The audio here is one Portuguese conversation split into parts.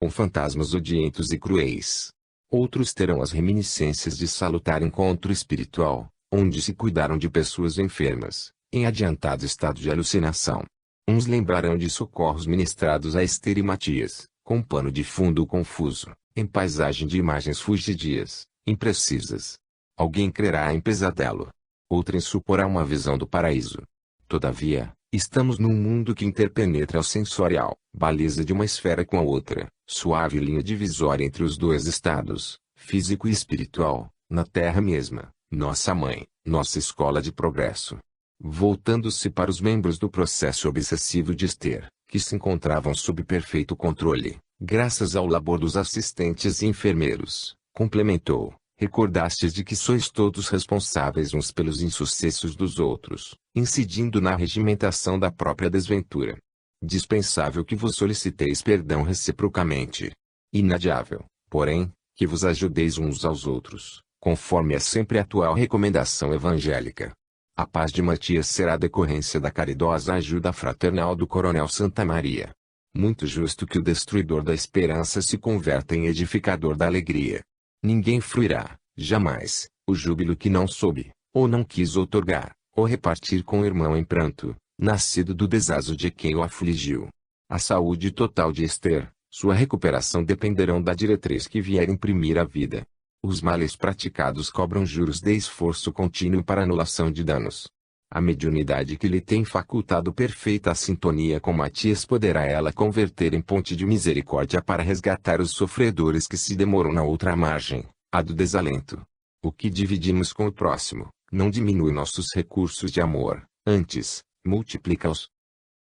com fantasmas odientos e cruéis. Outros terão as reminiscências de salutar encontro espiritual, onde se cuidaram de pessoas enfermas, em adiantado estado de alucinação. Uns lembrarão de socorros ministrados a Esther e Matias, com pano de fundo confuso, em paisagem de imagens fugidias, imprecisas. Alguém crerá em pesadelo. Outrem suporá uma visão do paraíso. Todavia, estamos num mundo que interpenetra o sensorial, baliza de uma esfera com a outra, suave linha divisória entre os dois estados, físico e espiritual, na Terra mesma, nossa mãe, nossa escola de progresso. Voltando-se para os membros do processo obsessivo de Esther, que se encontravam sob perfeito controle, graças ao labor dos assistentes e enfermeiros, complementou: recordastes de que sois todos responsáveis uns pelos insucessos dos outros, incidindo na regimentação da própria desventura. Dispensável que vos soliciteis perdão reciprocamente. Inadiável, porém, que vos ajudeis uns aos outros, conforme a sempre atual recomendação evangélica. A paz de Matias será decorrência da caridosa ajuda fraternal do Coronel Santa Maria. Muito justo que o destruidor da esperança se converta em edificador da alegria. Ninguém fruirá, jamais, o júbilo que não soube, ou não quis outorgar, ou repartir com o irmão em pranto, nascido do desazo de quem o afligiu. A saúde total de Esther, sua recuperação dependerão da diretriz que vier imprimir a vida. Os males praticados cobram juros de esforço contínuo para anulação de danos. A mediunidade que lhe tem facultado perfeita sintonia com Matias poderá ela converter em ponte de misericórdia para resgatar os sofredores que se demoram na outra margem, a do desalento. O que dividimos com o próximo, não diminui nossos recursos de amor, antes, multiplica-os.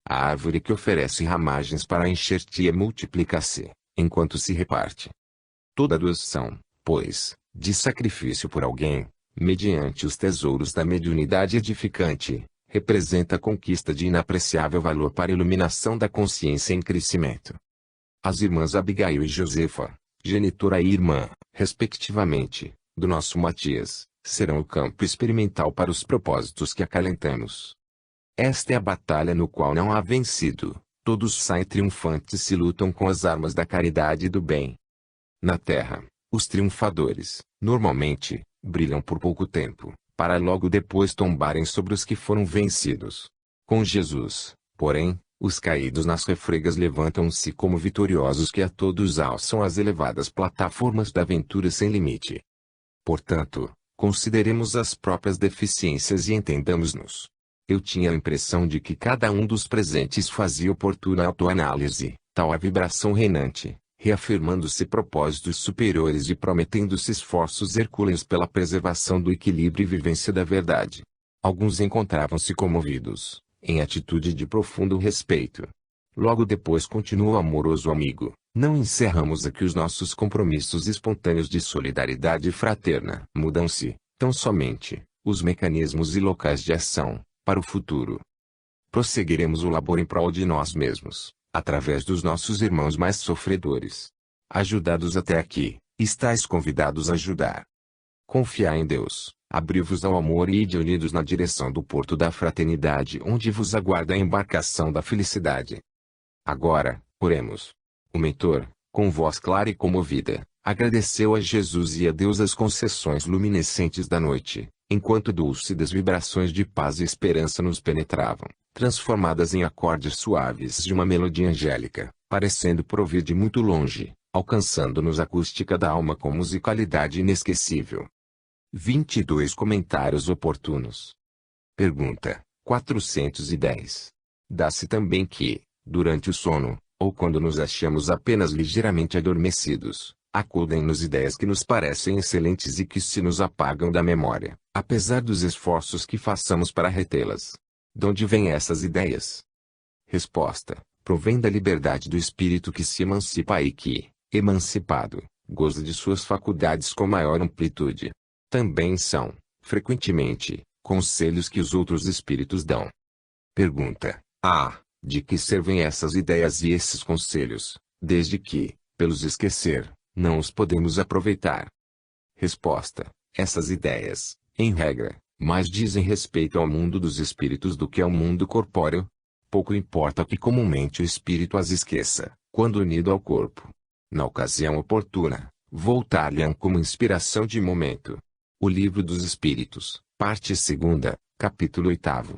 A árvore que oferece ramagens para a enxertia multiplica-se, enquanto se reparte. Toda doação, pois, de sacrifício por alguém, mediante os tesouros da mediunidade edificante, representa a conquista de inapreciável valor para a iluminação da consciência em crescimento. As irmãs Abigail e Josefa, genitora e irmã, respectivamente, do nosso Matias, serão o campo experimental para os propósitos que acalentamos. Esta é a batalha no qual não há vencido, todos saem triunfantes e lutam com as armas da caridade e do bem. Na terra, os triunfadores, normalmente, brilham por pouco tempo, para logo depois tombarem sobre os que foram vencidos. Com Jesus, porém, os caídos nas refregas levantam-se como vitoriosos que a todos alçam as elevadas plataformas da aventura sem limite. Portanto, consideremos as próprias deficiências e entendamos-nos. Eu tinha a impressão de que cada um dos presentes fazia oportuna autoanálise, tal a vibração reinante, reafirmando-se propósitos superiores e prometendo-se esforços hercúleos pela preservação do equilíbrio e vivência da verdade. Alguns encontravam-se comovidos, em atitude de profundo respeito. Logo depois continua o amoroso amigo: não encerramos aqui os nossos compromissos espontâneos de solidariedade fraterna. Mudam-se, tão somente, os mecanismos e locais de ação, para o futuro. Prosseguiremos o labor em prol de nós mesmos, através dos nossos irmãos mais sofredores. Ajudados até aqui, estáis convidados a ajudar. Confiai em Deus, abri-vos ao amor e ide unidos na direção do porto da fraternidade onde vos aguarda a embarcação da felicidade. Agora, oremos. O mentor, com voz clara e comovida, agradeceu a Jesus e a Deus as concessões luminescentes da noite, enquanto dúlcidas vibrações de paz e esperança nos penetravam, transformadas em acordes suaves de uma melodia angélica, parecendo provir de muito longe, alcançando-nos a acústica da alma com musicalidade inesquecível. 22 comentários oportunos. Pergunta: 410. Dá-se também que, durante o sono, ou quando nos achamos apenas ligeiramente adormecidos, acudem-nos ideias que nos parecem excelentes e que se nos apagam da memória, apesar dos esforços que façamos para retê-las. De onde vêm essas ideias? Resposta: provém da liberdade do espírito que se emancipa e que, emancipado, goza de suas faculdades com maior amplitude. Também são, frequentemente, conselhos que os outros espíritos dão. Pergunta: de que servem essas ideias e esses conselhos, desde que, pelos esquecer, não os podemos aproveitar? Resposta: essas ideias, em regra, mais dizem respeito ao mundo dos espíritos do que ao mundo corpóreo. Pouco importa que comumente o espírito as esqueça, quando unido ao corpo. na ocasião oportuna, voltar-lhe como inspiração de momento. O Livro dos Espíritos, parte 2ª, capítulo 8º.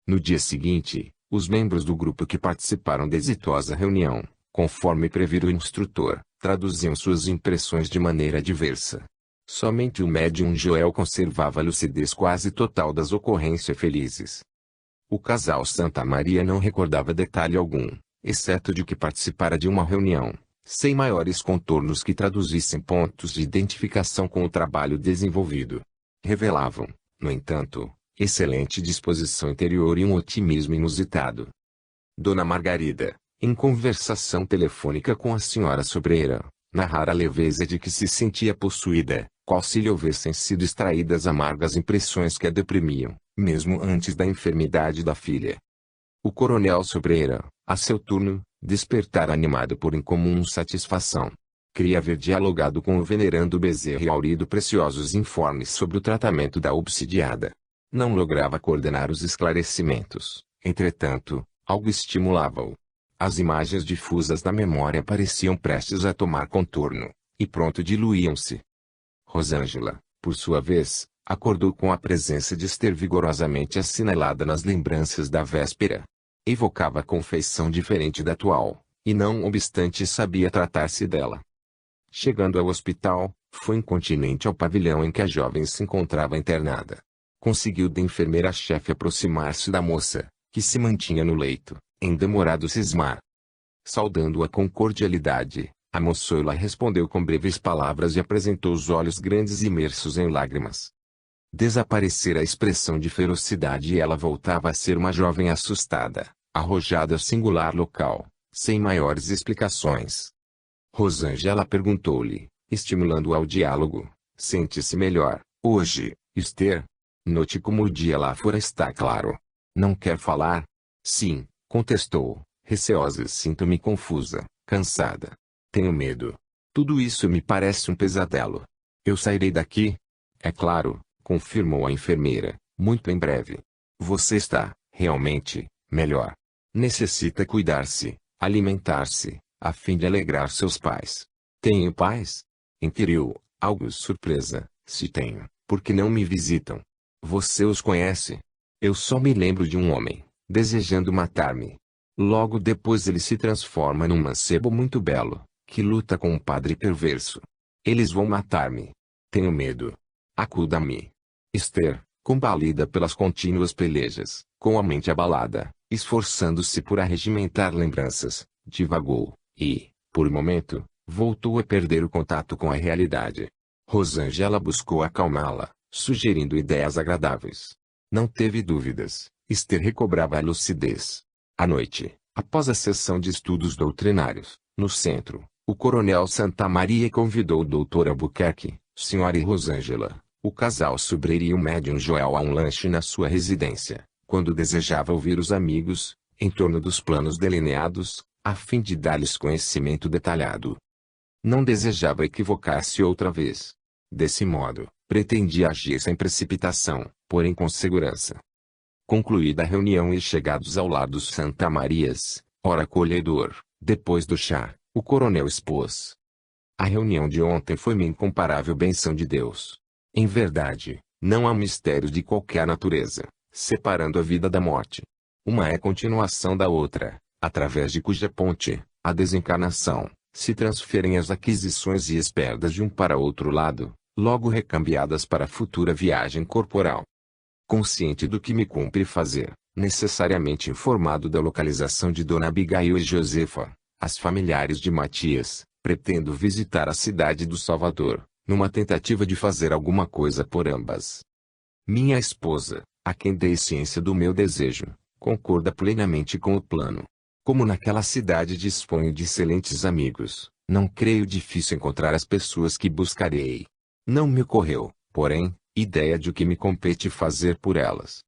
No dia seguinte, os membros do grupo que participaram da exitosa reunião, conforme previra o instrutor, traduziam suas impressões de maneira diversa. Somente o médium Joel conservava a lucidez quase total das ocorrências felizes. O casal Santa Maria não recordava detalhe algum, exceto de que participara de uma reunião, sem maiores contornos que traduzissem pontos de identificação com o trabalho desenvolvido. Revelavam, no entanto, excelente disposição interior e um otimismo inusitado. Dona Margarida, em conversação telefônica com a senhora Sobreira, narrara a leveza de que se sentia possuída, qual se lhe houvessem sido extraídas amargas impressões que a deprimiam, mesmo antes da enfermidade da filha. O coronel Sobreira, a seu turno, despertara animado por incomum satisfação. Queria haver dialogado com o venerando Bezerra e Aurido preciosos informes sobre o tratamento da obsidiada. Não lograva coordenar os esclarecimentos, entretanto, algo estimulava-o. As imagens difusas na memória pareciam prestes a tomar contorno, e pronto diluíam-se. Rosângela, por sua vez, acordou com a presença de Esther vigorosamente assinalada nas lembranças da véspera. Evocava confeição diferente da atual, e não obstante sabia tratar-se dela. Chegando ao hospital, foi incontinente ao pavilhão em que a jovem se encontrava internada. Conseguiu da enfermeira-chefe aproximar-se da moça, que se mantinha no leito, em demorado cismar. Saudando-a com cordialidade, a moçoila respondeu com breves palavras e apresentou os olhos grandes imersos em lágrimas. Desaparecera a expressão de ferocidade e ela voltava a ser uma jovem assustada, arrojada a singular local, sem maiores explicações. Rosângela perguntou-lhe, estimulando-o ao diálogo: sente-se melhor, hoje, Esther? Note como o dia lá fora está claro. Não quer falar? Sim, contestou, receosa e sinto-me confusa, cansada. Tenho medo. Tudo isso me parece um pesadelo. Eu sairei daqui? É claro, confirmou a enfermeira, muito em breve. Você está, realmente, melhor. Necessita cuidar-se, alimentar-se, a fim de alegrar seus pais. Tenho pais? Inquiriu, algo surpresa. Se tenho, por que não me visitam? Você os conhece? Eu só me lembro de um homem, desejando matar-me. Logo depois ele se transforma num mancebo muito belo, que luta com um padre perverso. Eles vão matar-me. Tenho medo. Acuda-me. Esther, combalida pelas contínuas pelejas, com a mente abalada, esforçando-se por arregimentar lembranças, divagou, e, por um momento, voltou a perder o contato com a realidade. Rosângela buscou acalmá-la, sugerindo ideias agradáveis. Não teve dúvidas, Esther recobrava a lucidez. À noite, após a sessão de estudos doutrinários, no centro, o coronel Santa Maria convidou o Dr. Albuquerque, senhora e Rosângela, o casal Sobreira e o médium Joel a um lanche na sua residência, quando desejava ouvir os amigos, em torno dos planos delineados, a fim de dar-lhes conhecimento detalhado. Não desejava equivocar-se outra vez. Desse modo, pretendia agir sem precipitação, porém com segurança. Concluída a reunião e chegados ao lar dos Santa Marias, ora acolhedor, depois do chá, o coronel expôs. A reunião de ontem foi-me incomparável benção de Deus. Em verdade, não há mistério de qualquer natureza, separando a vida da morte. Uma é continuação da outra, através de cuja ponte, a desencarnação, se transferem as aquisições e as perdas de um para outro lado, logo recambiadas para a futura viagem corporal. Consciente do que me cumpre fazer, necessariamente informado da localização de Dona Abigail e Josefa, as familiares de Matias, pretendo visitar a cidade do Salvador, numa tentativa de fazer alguma coisa por ambas. Minha esposa, a quem dei ciência do meu desejo, concorda plenamente com o plano. Como naquela cidade disponho de excelentes amigos, não creio difícil encontrar as pessoas que buscarei. Não me ocorreu, porém, ideia de o que me compete fazer por elas.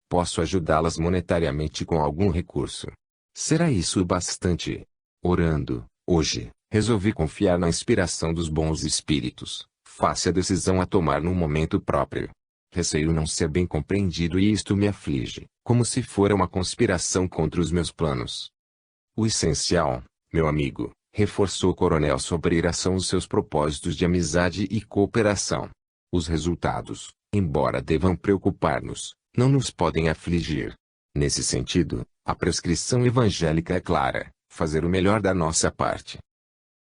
Posso ajudá-las monetariamente com algum recurso. Será isso o bastante? Orando, hoje, resolvi confiar na inspiração dos bons espíritos, face a decisão a tomar num momento próprio. Receio não ser bem compreendido e isto me aflige, como se fora uma conspiração contra os meus planos. O essencial, meu amigo, reforçou o coronel sobre a iração os seus propósitos de amizade e cooperação. Os resultados, embora devam preocupar-nos, não nos podem afligir. Nesse sentido, a prescrição evangélica é clara: fazer o melhor da nossa parte.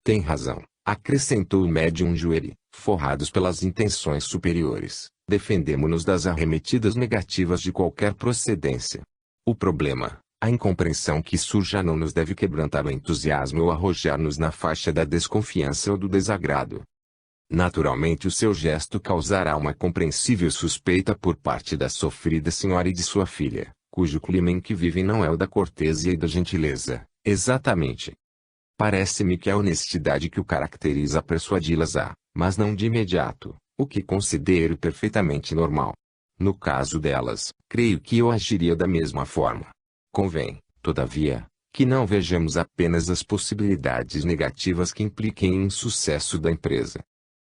Tem razão, acrescentou o médium Joeri, forrados pelas intenções superiores, defendemo-nos das arremetidas negativas de qualquer procedência. O problema, a incompreensão que surja não nos deve quebrantar o entusiasmo ou arrojar-nos na faixa da desconfiança ou do desagrado. Naturalmente o seu gesto causará uma compreensível suspeita por parte da sofrida senhora e de sua filha, cujo clima em que vivem não é o da cortesia e da gentileza, exatamente. Parece-me que a honestidade que o caracteriza persuadi-las a, mas não de imediato, o que considero perfeitamente normal. No caso delas, creio que eu agiria da mesma forma. Convém, todavia, que não vejamos apenas as possibilidades negativas que impliquem em insucesso da empresa.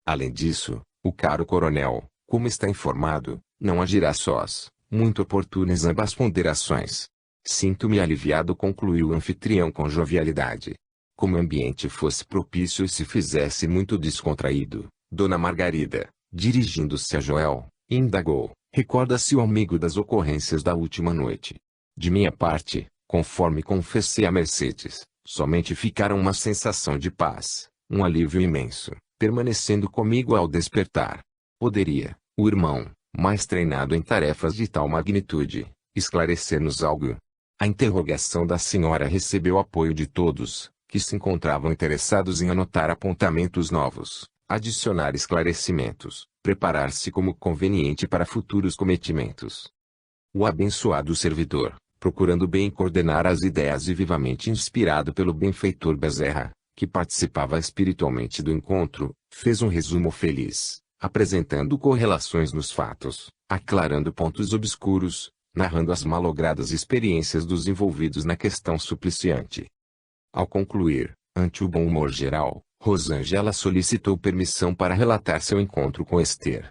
Além disso, o caro coronel, como está informado, não agirá sós, muito oportunas ambas ponderações. Sinto-me aliviado, concluiu o anfitrião com jovialidade. Como o ambiente fosse propício e se fizesse muito descontraído, Dona Margarida, dirigindo-se a Joel, indagou: recorda-se o amigo das ocorrências da última noite? De minha parte, conforme confessei a Mercedes, somente ficaram uma sensação de paz, um alívio imenso, permanecendo comigo ao despertar. Poderia, o irmão, mais treinado em tarefas de tal magnitude, esclarecer-nos algo? A interrogação da senhora recebeu apoio de todos, que se encontravam interessados em anotar apontamentos novos, adicionar esclarecimentos, preparar-se como conveniente para futuros cometimentos. O abençoado servidor, procurando bem coordenar as ideias e vivamente inspirado pelo benfeitor Bezerra, que participava espiritualmente do encontro, fez um resumo feliz, apresentando correlações nos fatos, aclarando pontos obscuros, narrando as malogradas experiências dos envolvidos na questão supliciante. Ao concluir, ante o bom humor geral, Rosângela solicitou permissão para relatar seu encontro com Esther.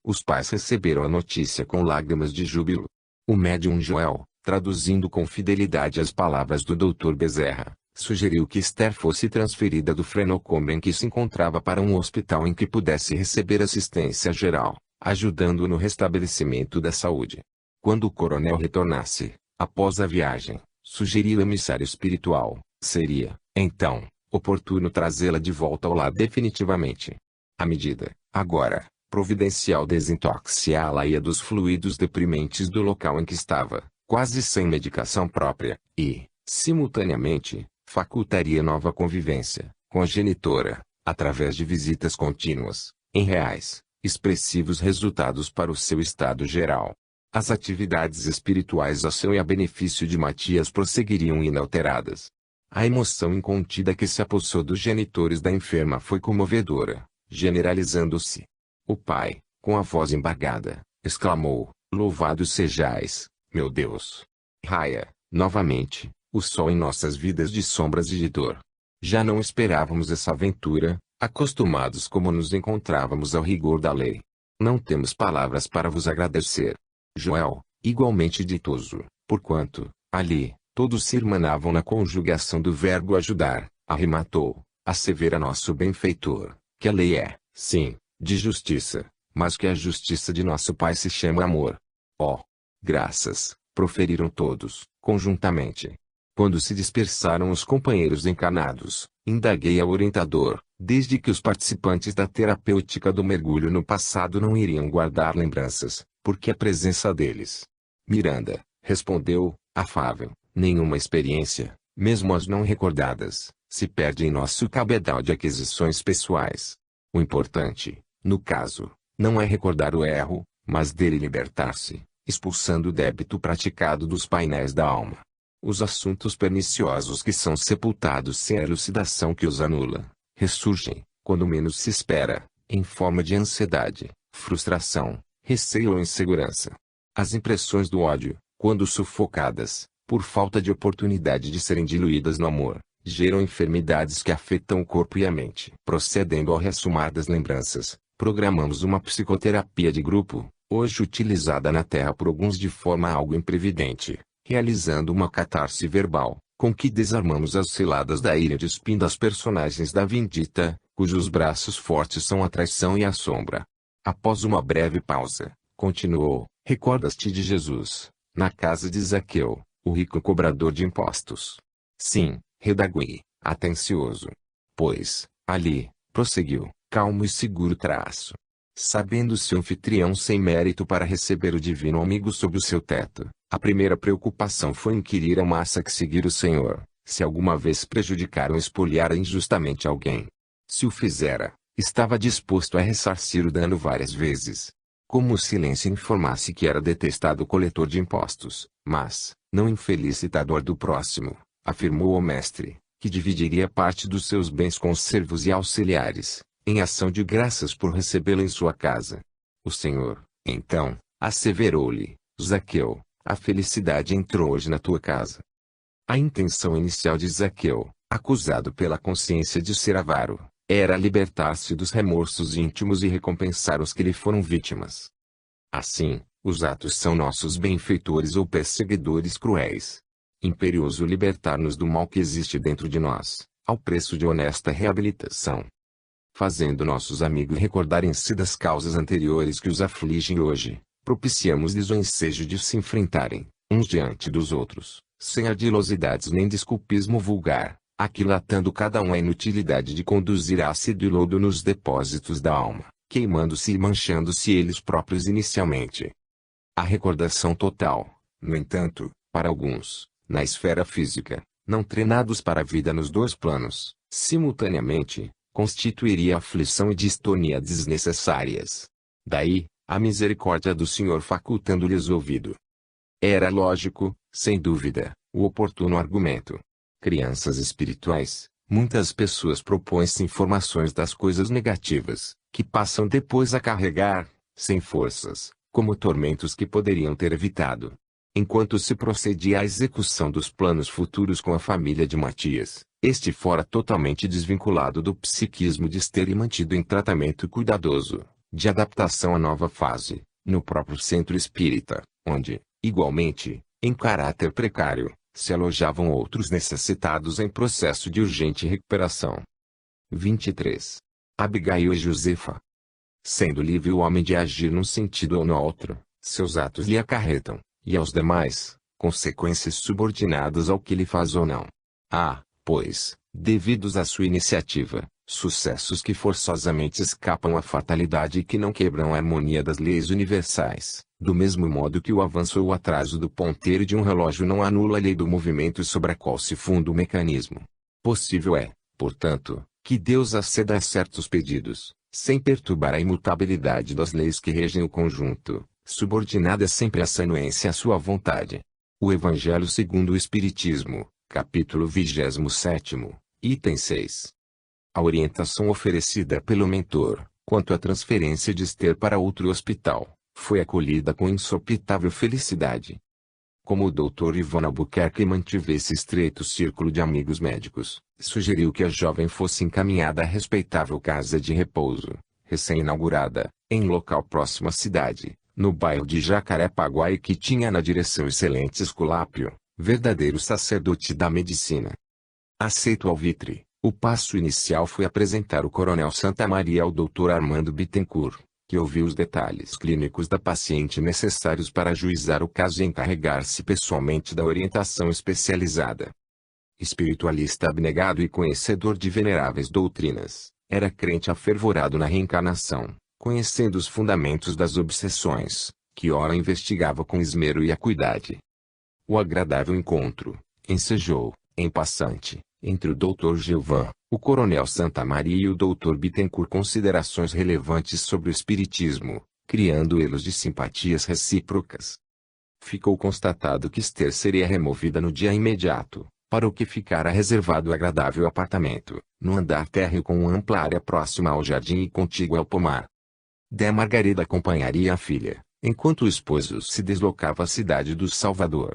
Os pais receberam a notícia com lágrimas de júbilo. O médium Joel, traduzindo com fidelidade as palavras do Dr. Bezerra, sugeriu que Esther fosse transferida do Frenocombe em que se encontrava para um hospital em que pudesse receber assistência geral, ajudando no restabelecimento da saúde. Quando o coronel retornasse, após a viagem, sugeriu o emissário espiritual, seria, então, oportuno trazê-la de volta ao lar definitivamente. A medida, agora, providencial desintoxiá-la-ia dos fluidos deprimentes do local em que estava, quase sem medicação própria, e, simultaneamente, facultaria nova convivência, com a genitora, através de visitas contínuas, em reais, expressivos resultados para o seu estado geral. As atividades espirituais a seu e a benefício de Matias prosseguiriam inalteradas. A emoção incontida que se apossou dos genitores da enferma foi comovedora, generalizando-se. O pai, com a voz embargada, exclamou: louvado sejais, meu Deus! Raia, novamente, o sol em nossas vidas de sombras e de dor. Já não esperávamos essa aventura, acostumados como nos encontrávamos ao rigor da lei. Não temos palavras para vos agradecer. Joel, igualmente ditoso, porquanto, ali, todos se irmanavam na conjugação do verbo ajudar, arrematou, assevera nosso benfeitor, que a lei é, sim, de justiça, mas que a justiça de nosso Pai se chama amor. Oh! Graças, proferiram todos, conjuntamente. Quando se dispersaram os companheiros encarnados, indaguei ao orientador, desde que os participantes da terapêutica do mergulho no passado não iriam guardar lembranças, porque a presença deles. Miranda, respondeu, afável, nenhuma experiência, mesmo as não recordadas, se perde em nosso cabedal de aquisições pessoais. O importante, no caso, não é recordar o erro, mas dele libertar-se, expulsando o débito praticado dos painéis da alma. Os assuntos perniciosos que são sepultados sem a elucidação que os anula, ressurgem, quando menos se espera, em forma de ansiedade, frustração, receio ou insegurança. As impressões do ódio, quando sufocadas, por falta de oportunidade de serem diluídas no amor, geram enfermidades que afetam o corpo e a mente. Procedendo ao ressumar das lembranças, programamos uma psicoterapia de grupo, hoje utilizada na Terra por alguns de forma algo imprevidente, realizando uma catarse verbal, com que desarmamos as ciladas da ira de Spin das personagens da Vindita, cujos braços fortes são a traição e a sombra. Após uma breve pausa, continuou: recordas-te de Jesus, na casa de Zaqueu, o rico cobrador de impostos? Sim, redagui, atencioso. Pois, ali, prosseguiu, calmo e seguro traço. Sabendo-se anfitrião sem mérito para receber o divino amigo sob o seu teto, a primeira preocupação foi inquirir a massa que seguir o Senhor, se alguma vez prejudicar ou espoliar injustamente alguém. Se o fizera, estava disposto a ressarcir o dano várias vezes. Como o silêncio informasse que era detestado coletor de impostos, mas, não infelicitador do próximo, afirmou o mestre, que dividiria parte dos seus bens com os servos e auxiliares, em ação de graças por recebê-lo em sua casa. O Senhor, então, asseverou-lhe: Zaqueu, a felicidade entrou hoje na tua casa. A intenção inicial de Zaqueu, acusado pela consciência de ser avaro, era libertar-se dos remorsos íntimos e recompensar os que lhe foram vítimas. Assim, os atos são nossos benfeitores ou perseguidores cruéis. Imperioso libertar-nos do mal que existe dentro de nós, ao preço de honesta reabilitação. Fazendo nossos amigos recordarem-se das causas anteriores que os afligem hoje, propiciamos-lhes o ensejo de se enfrentarem, uns diante dos outros, sem ardilosidades nem desculpismo vulgar, aquilatando cada um a inutilidade de conduzir ácido e lodo nos depósitos da alma, queimando-se e manchando-se eles próprios inicialmente. A recordação total, no entanto, para alguns, na esfera física, não treinados para a vida nos dois planos, simultaneamente, constituiria aflição e distonia desnecessárias. Daí, a misericórdia do Senhor facultando-lhes ouvido. Era lógico, sem dúvida, o oportuno argumento. Crianças espirituais, muitas pessoas propõem-se informações das coisas negativas, que passam depois a carregar, sem forças, como tormentos que poderiam ter evitado. Enquanto se procedia à execução dos planos futuros com a família de Matias, este fora totalmente desvinculado do psiquismo de Esther e mantido em tratamento cuidadoso, de adaptação à nova fase, no próprio centro espírita, onde, igualmente, em caráter precário, se alojavam outros necessitados em processo de urgente recuperação. 23. Abigail e Josefa. Sendo livre o homem de agir num sentido ou no outro, seus atos lhe acarretam, e aos demais, consequências subordinadas ao que ele faz ou não. Há, pois, devidos à sua iniciativa, sucessos que forçosamente escapam à fatalidade e que não quebram a harmonia das leis universais, do mesmo modo que o avanço ou o atraso do ponteiro de um relógio não anula a lei do movimento sobre a qual se funda o mecanismo. Possível é, portanto, que Deus aceda a certos pedidos, sem perturbar a imutabilidade das leis que regem o conjunto, subordinada sempre à sanuência à sua vontade. O Evangelho segundo o Espiritismo, capítulo 27, item 6. A orientação oferecida pelo mentor, quanto à transferência de Esther para outro hospital, foi acolhida com insopitável felicidade. Como o Dr. Ivan Albuquerque mantivesse estreito círculo de amigos médicos, sugeriu que a jovem fosse encaminhada à respeitável casa de repouso, recém-inaugurada, em local próximo à cidade, no bairro de Jacarepaguá e que tinha na direção excelente Esculápio, verdadeiro sacerdote da medicina. Aceito alvitre, o passo inicial foi apresentar o Coronel Santa Maria ao Dr. Armando Bittencourt, que ouviu os detalhes clínicos da paciente necessários para ajuizar o caso e encarregar-se pessoalmente da orientação especializada. Espiritualista abnegado e conhecedor de veneráveis doutrinas, era crente afervorado na reencarnação, conhecendo os fundamentos das obsessões, que ora investigava com esmero e acuidade. O agradável encontro ensejou, em passante, entre o Dr. Gilvan, o Coronel Santa Maria e o Dr. Bittencourt considerações relevantes sobre o espiritismo, criando elos de simpatias recíprocas. Ficou constatado que Esther seria removida no dia imediato, para o que ficara reservado o agradável apartamento, no andar térreo com ampla área próxima ao jardim e contígua ao pomar. Dé Margarida acompanharia a filha, enquanto o esposo se deslocava à cidade do Salvador.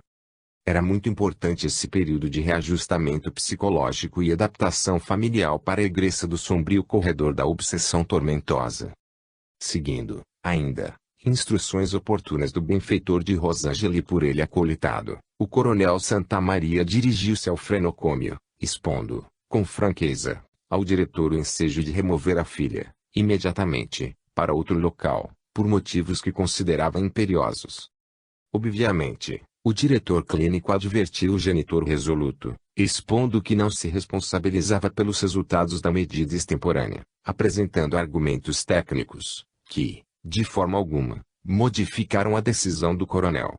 Era muito importante esse período de reajustamento psicológico e adaptação familiar para a egressa do sombrio corredor da obsessão tormentosa. Seguindo, ainda, Instruções oportunas do benfeitor de Rosângela e por ele acolitado, o coronel Santamaria dirigiu-se ao frenocômio, expondo, com franqueza, ao diretor o ensejo de remover a filha, imediatamente, para outro local, por motivos que considerava imperiosos. Obviamente, o diretor clínico advertiu o genitor resoluto, expondo que não se responsabilizava pelos resultados da medida extemporânea, apresentando argumentos técnicos, que, de forma alguma, modificaram a decisão do coronel.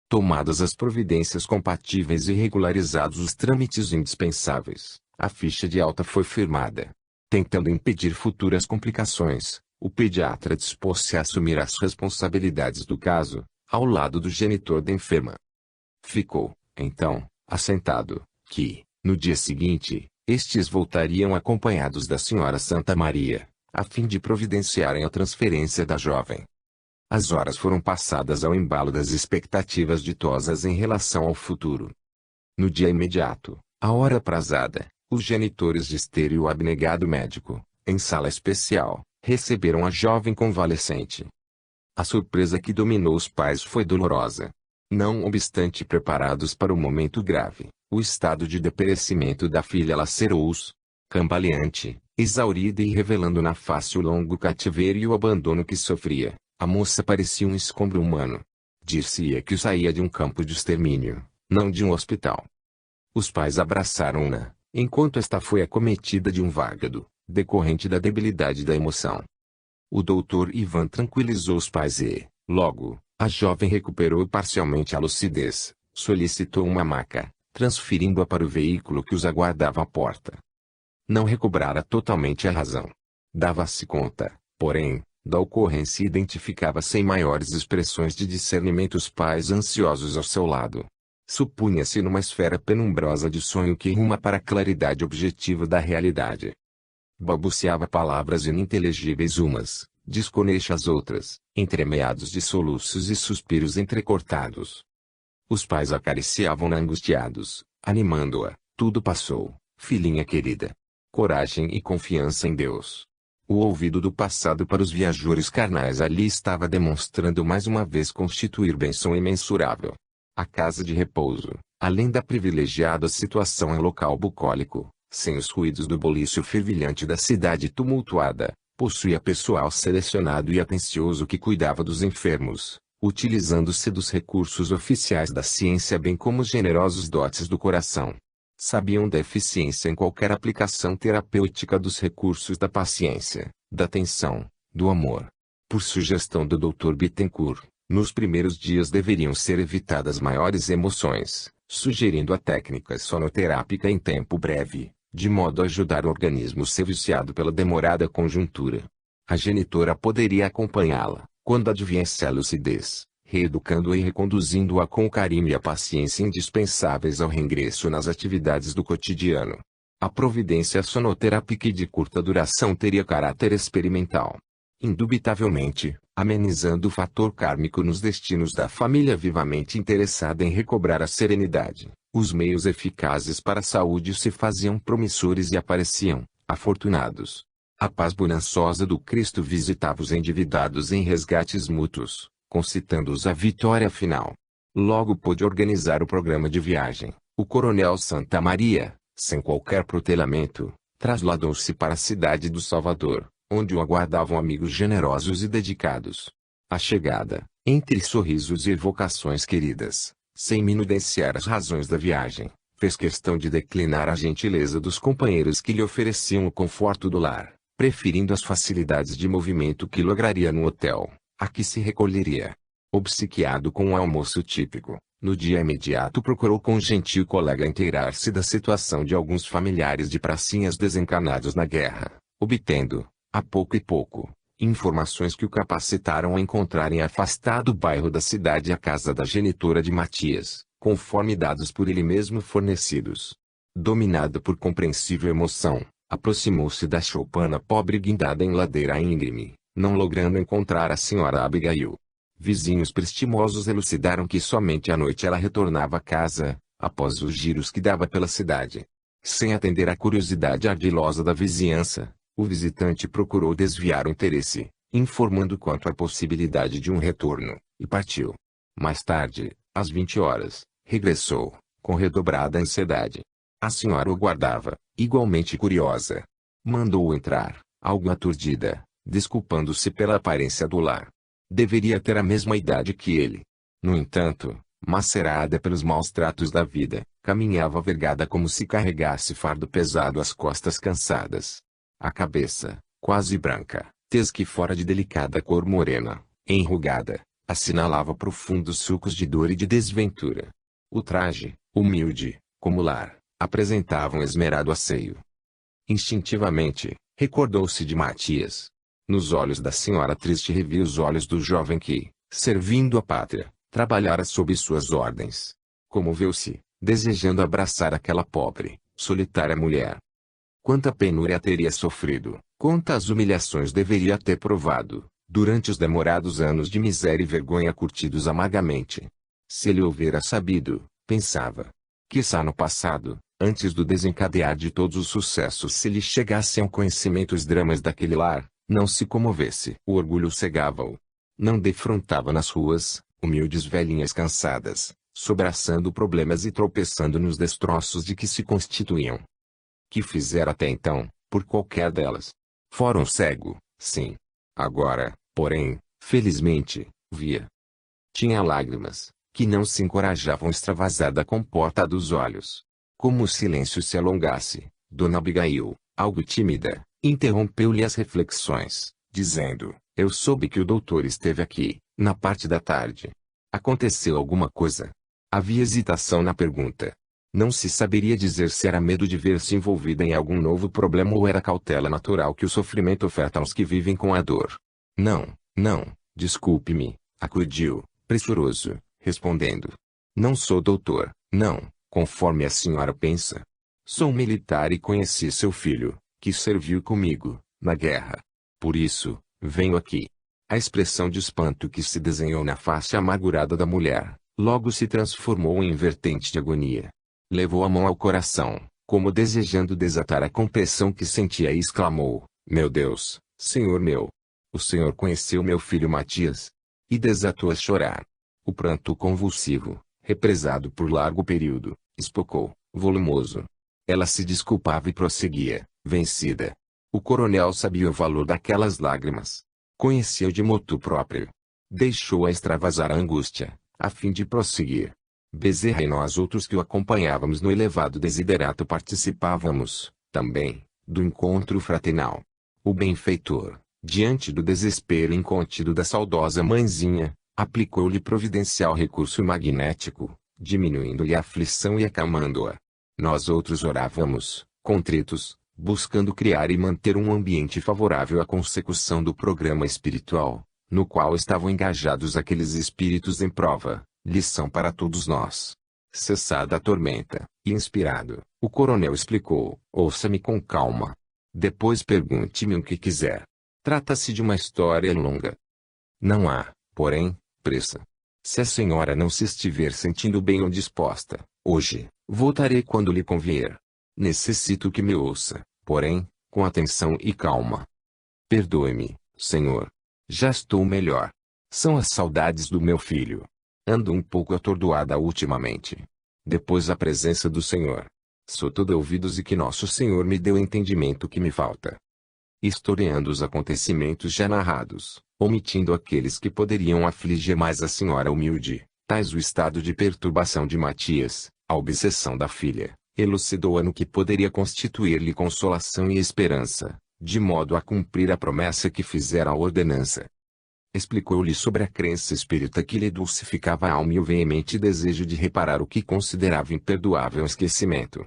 Tomadas as providências compatíveis e regularizados os trâmites indispensáveis, a ficha de alta foi firmada. Tentando impedir futuras complicações, o pediatra dispôs-se a assumir as responsabilidades do caso, ao lado do genitor da enferma. Ficou, então, assentado, que, no dia seguinte, estes voltariam acompanhados da senhora Santamaria, a fim de providenciarem a transferência da jovem. As horas foram passadas ao embalo das expectativas ditosas em relação ao futuro. No dia imediato, à hora aprazada, os genitores de Esther e o abnegado médico, em sala especial, receberam a jovem convalescente. A surpresa que dominou os pais foi dolorosa. Não obstante preparados para o momento grave, o estado de deperecimento da filha lacerou-os. Cambaleante, exaurida e revelando na face o longo cativeiro e o abandono que sofria, a moça parecia um escombro humano. Dir-se-ia que saía de um campo de extermínio, não de um hospital. Os pais abraçaram-na, enquanto esta foi acometida de um vágado, decorrente da debilidade da emoção. O doutor Ivan tranquilizou os pais e, logo, a jovem recuperou parcialmente a lucidez, solicitou uma maca, transferindo-a para o veículo que os aguardava à porta. Não recobrara totalmente a razão. Dava-se conta, porém, da ocorrência e identificava sem maiores expressões de discernimento os pais ansiosos ao seu lado. Supunha-se numa esfera penumbrosa de sonho que ruma para a claridade objetiva da realidade. Balbuciava palavras ininteligíveis umas, desconexas outras, entremeados de soluços e suspiros entrecortados. Os pais acariciavam-na angustiados, animando-a. Tudo passou, filhinha querida. Coragem e confiança em Deus. O ouvido do passado para os viajores carnais ali estava demonstrando mais uma vez constituir bênção imensurável. A casa de repouso, além da privilegiada situação em local bucólico, sem os ruídos do bulício fervilhante da cidade tumultuada, possuía pessoal selecionado e atencioso que cuidava dos enfermos, utilizando-se dos recursos oficiais da ciência bem como os generosos dotes do coração. Sabiam da eficiência em qualquer aplicação terapêutica dos recursos da paciência, da atenção, do amor. Por sugestão do Dr. Bittencourt, nos primeiros dias deveriam ser evitadas maiores emoções, sugerindo a técnica sonoterápica em tempo breve, de modo a ajudar o organismo a ser viciado pela demorada conjuntura. A genitora poderia acompanhá-la, quando adviesse a lucidez, reeducando-a e reconduzindo-a com o carinho e a paciência indispensáveis ao reingresso nas atividades do cotidiano. A providência sonoterápica de curta duração teria caráter experimental. Indubitavelmente, amenizando o fator kármico nos destinos da família vivamente interessada em recobrar a serenidade, os meios eficazes para a saúde se faziam promissores e apareciam, afortunados. A paz bonançosa do Cristo visitava os endividados em resgates mútuos, concitando-os à vitória final. Logo pôde organizar o programa de viagem. O coronel Santamaria, sem qualquer protelamento, trasladou-se para a cidade do Salvador, onde o aguardavam amigos generosos e dedicados. A chegada, entre sorrisos e evocações queridas, sem minudenciar as razões da viagem, fez questão de declinar a gentileza dos companheiros que lhe ofereciam o conforto do lar, preferindo as facilidades de movimento que lograria no hotel. Aqui se recolheria. Obsequiado com um almoço típico, no dia imediato procurou com um gentil colega inteirar-se da situação de alguns familiares de pracinhas desencarnados na guerra, obtendo, a pouco e pouco, informações que o capacitaram a encontrar em afastado bairro da cidade a casa da genitora de Matias, conforme dados por ele mesmo fornecidos. Dominado por compreensível emoção, aproximou-se da choupana pobre guindada em ladeira íngreme, não logrando encontrar a senhora Abigail. Vizinhos prestimosos elucidaram que somente à noite ela retornava a casa, após os giros que dava pela cidade. Sem atender à curiosidade ardilosa da vizinhança, o visitante procurou desviar o interesse, informando quanto à possibilidade de um retorno, e partiu. Mais tarde, às 20 horas, regressou, com redobrada ansiedade. A senhora o guardava, igualmente curiosa. Mandou-o entrar, algo aturdida, desculpando-se pela aparência do lar. Deveria ter a mesma idade que ele. No entanto, macerada pelos maus tratos da vida, caminhava vergada como se carregasse fardo pesado às costas cansadas. A cabeça, quase branca, tez que fora de delicada cor morena, enrugada, assinalava profundos sulcos de dor e de desventura. O traje, humilde, como lar, apresentava um esmerado asseio. Instintivamente, recordou-se de Matias. Nos olhos da senhora triste revia os olhos do jovem que, servindo a pátria, trabalhara sob suas ordens. Comoveu-se, desejando abraçar aquela pobre, solitária mulher. Quanta penúria teria sofrido, quantas humilhações deveria ter provado, durante os demorados anos de miséria e vergonha curtidos amargamente. Se ele houvera sabido, pensava. Quiçá no passado, antes do desencadear de todos os sucessos, se lhe chegassem ao conhecimento os dramas daquele lar, não se comovesse. O orgulho cegava-o. Não defrontava nas ruas, humildes velhinhas cansadas, sobraçando problemas e tropeçando nos destroços de que se constituíam. Que fizera até então, por qualquer delas? Fora um cego, sim. Agora, porém, felizmente, via. Tinha lágrimas, que não se encorajavam a extravasar da comporta dos olhos. Como o silêncio se alongasse, Dona Abigail, algo tímida, interrompeu-lhe as reflexões, dizendo: eu soube que o doutor esteve aqui, na parte da tarde. Aconteceu alguma coisa? Havia hesitação na pergunta. Não se saberia dizer se era medo de ver-se envolvida em algum novo problema ou era cautela natural que o sofrimento oferta aos que vivem com a dor. Não, não, desculpe-me, acudiu, pressuroso, respondendo. Não sou doutor, não, conforme a senhora pensa. Sou militar e conheci seu filho, que serviu comigo, na guerra. Por isso, venho aqui. A expressão de espanto que se desenhou na face amargurada da mulher, logo se transformou em vertente de agonia. Levou a mão ao coração, como desejando desatar a compressão que sentia e exclamou: meu Deus, Senhor meu! O Senhor conheceu meu filho Matias? E desatou a chorar. O pranto convulsivo, represado por largo período, espocou, volumoso. Ela se desculpava e prosseguia, vencida. O coronel sabia o valor daquelas lágrimas. Conhecia-o de motu próprio. Deixou-a extravasar a angústia, a fim de prosseguir. Bezerra e nós outros que o acompanhávamos no elevado desiderato participávamos, também, do encontro fraternal. O benfeitor, diante do desespero incontido da saudosa mãezinha, aplicou-lhe providencial recurso magnético, diminuindo-lhe a aflição e acalmando-a. Nós outros orávamos, contritos, buscando criar e manter um ambiente favorável à consecução do programa espiritual, no qual estavam engajados aqueles espíritos em prova. Lição para todos nós. Cessada a tormenta, e inspirado, o coronel explicou: ouça-me com calma. Depois pergunte-me o que quiser. Trata-se de uma história longa. Não há, porém, pressa. Se a senhora não se estiver sentindo bem ou disposta, hoje, voltarei quando lhe convier. Necessito que me ouça, porém, com atenção e calma. Perdoe-me, senhor. Já estou melhor. São as saudades do meu filho. Ando um pouco atordoada ultimamente. Depois a presença do Senhor. Sou todo ouvidos e que nosso Senhor me deu o entendimento que me falta. Historiando os acontecimentos já narrados, omitindo aqueles que poderiam afligir mais a senhora humilde, tais o estado de perturbação de Matias, a obsessão da filha, elucidou-a no que poderia constituir-lhe consolação e esperança, de modo a cumprir a promessa que fizera a ordenança. Explicou-lhe sobre a crença espírita que lhe dulcificava a alma e o veemente desejo de reparar o que considerava imperdoável esquecimento.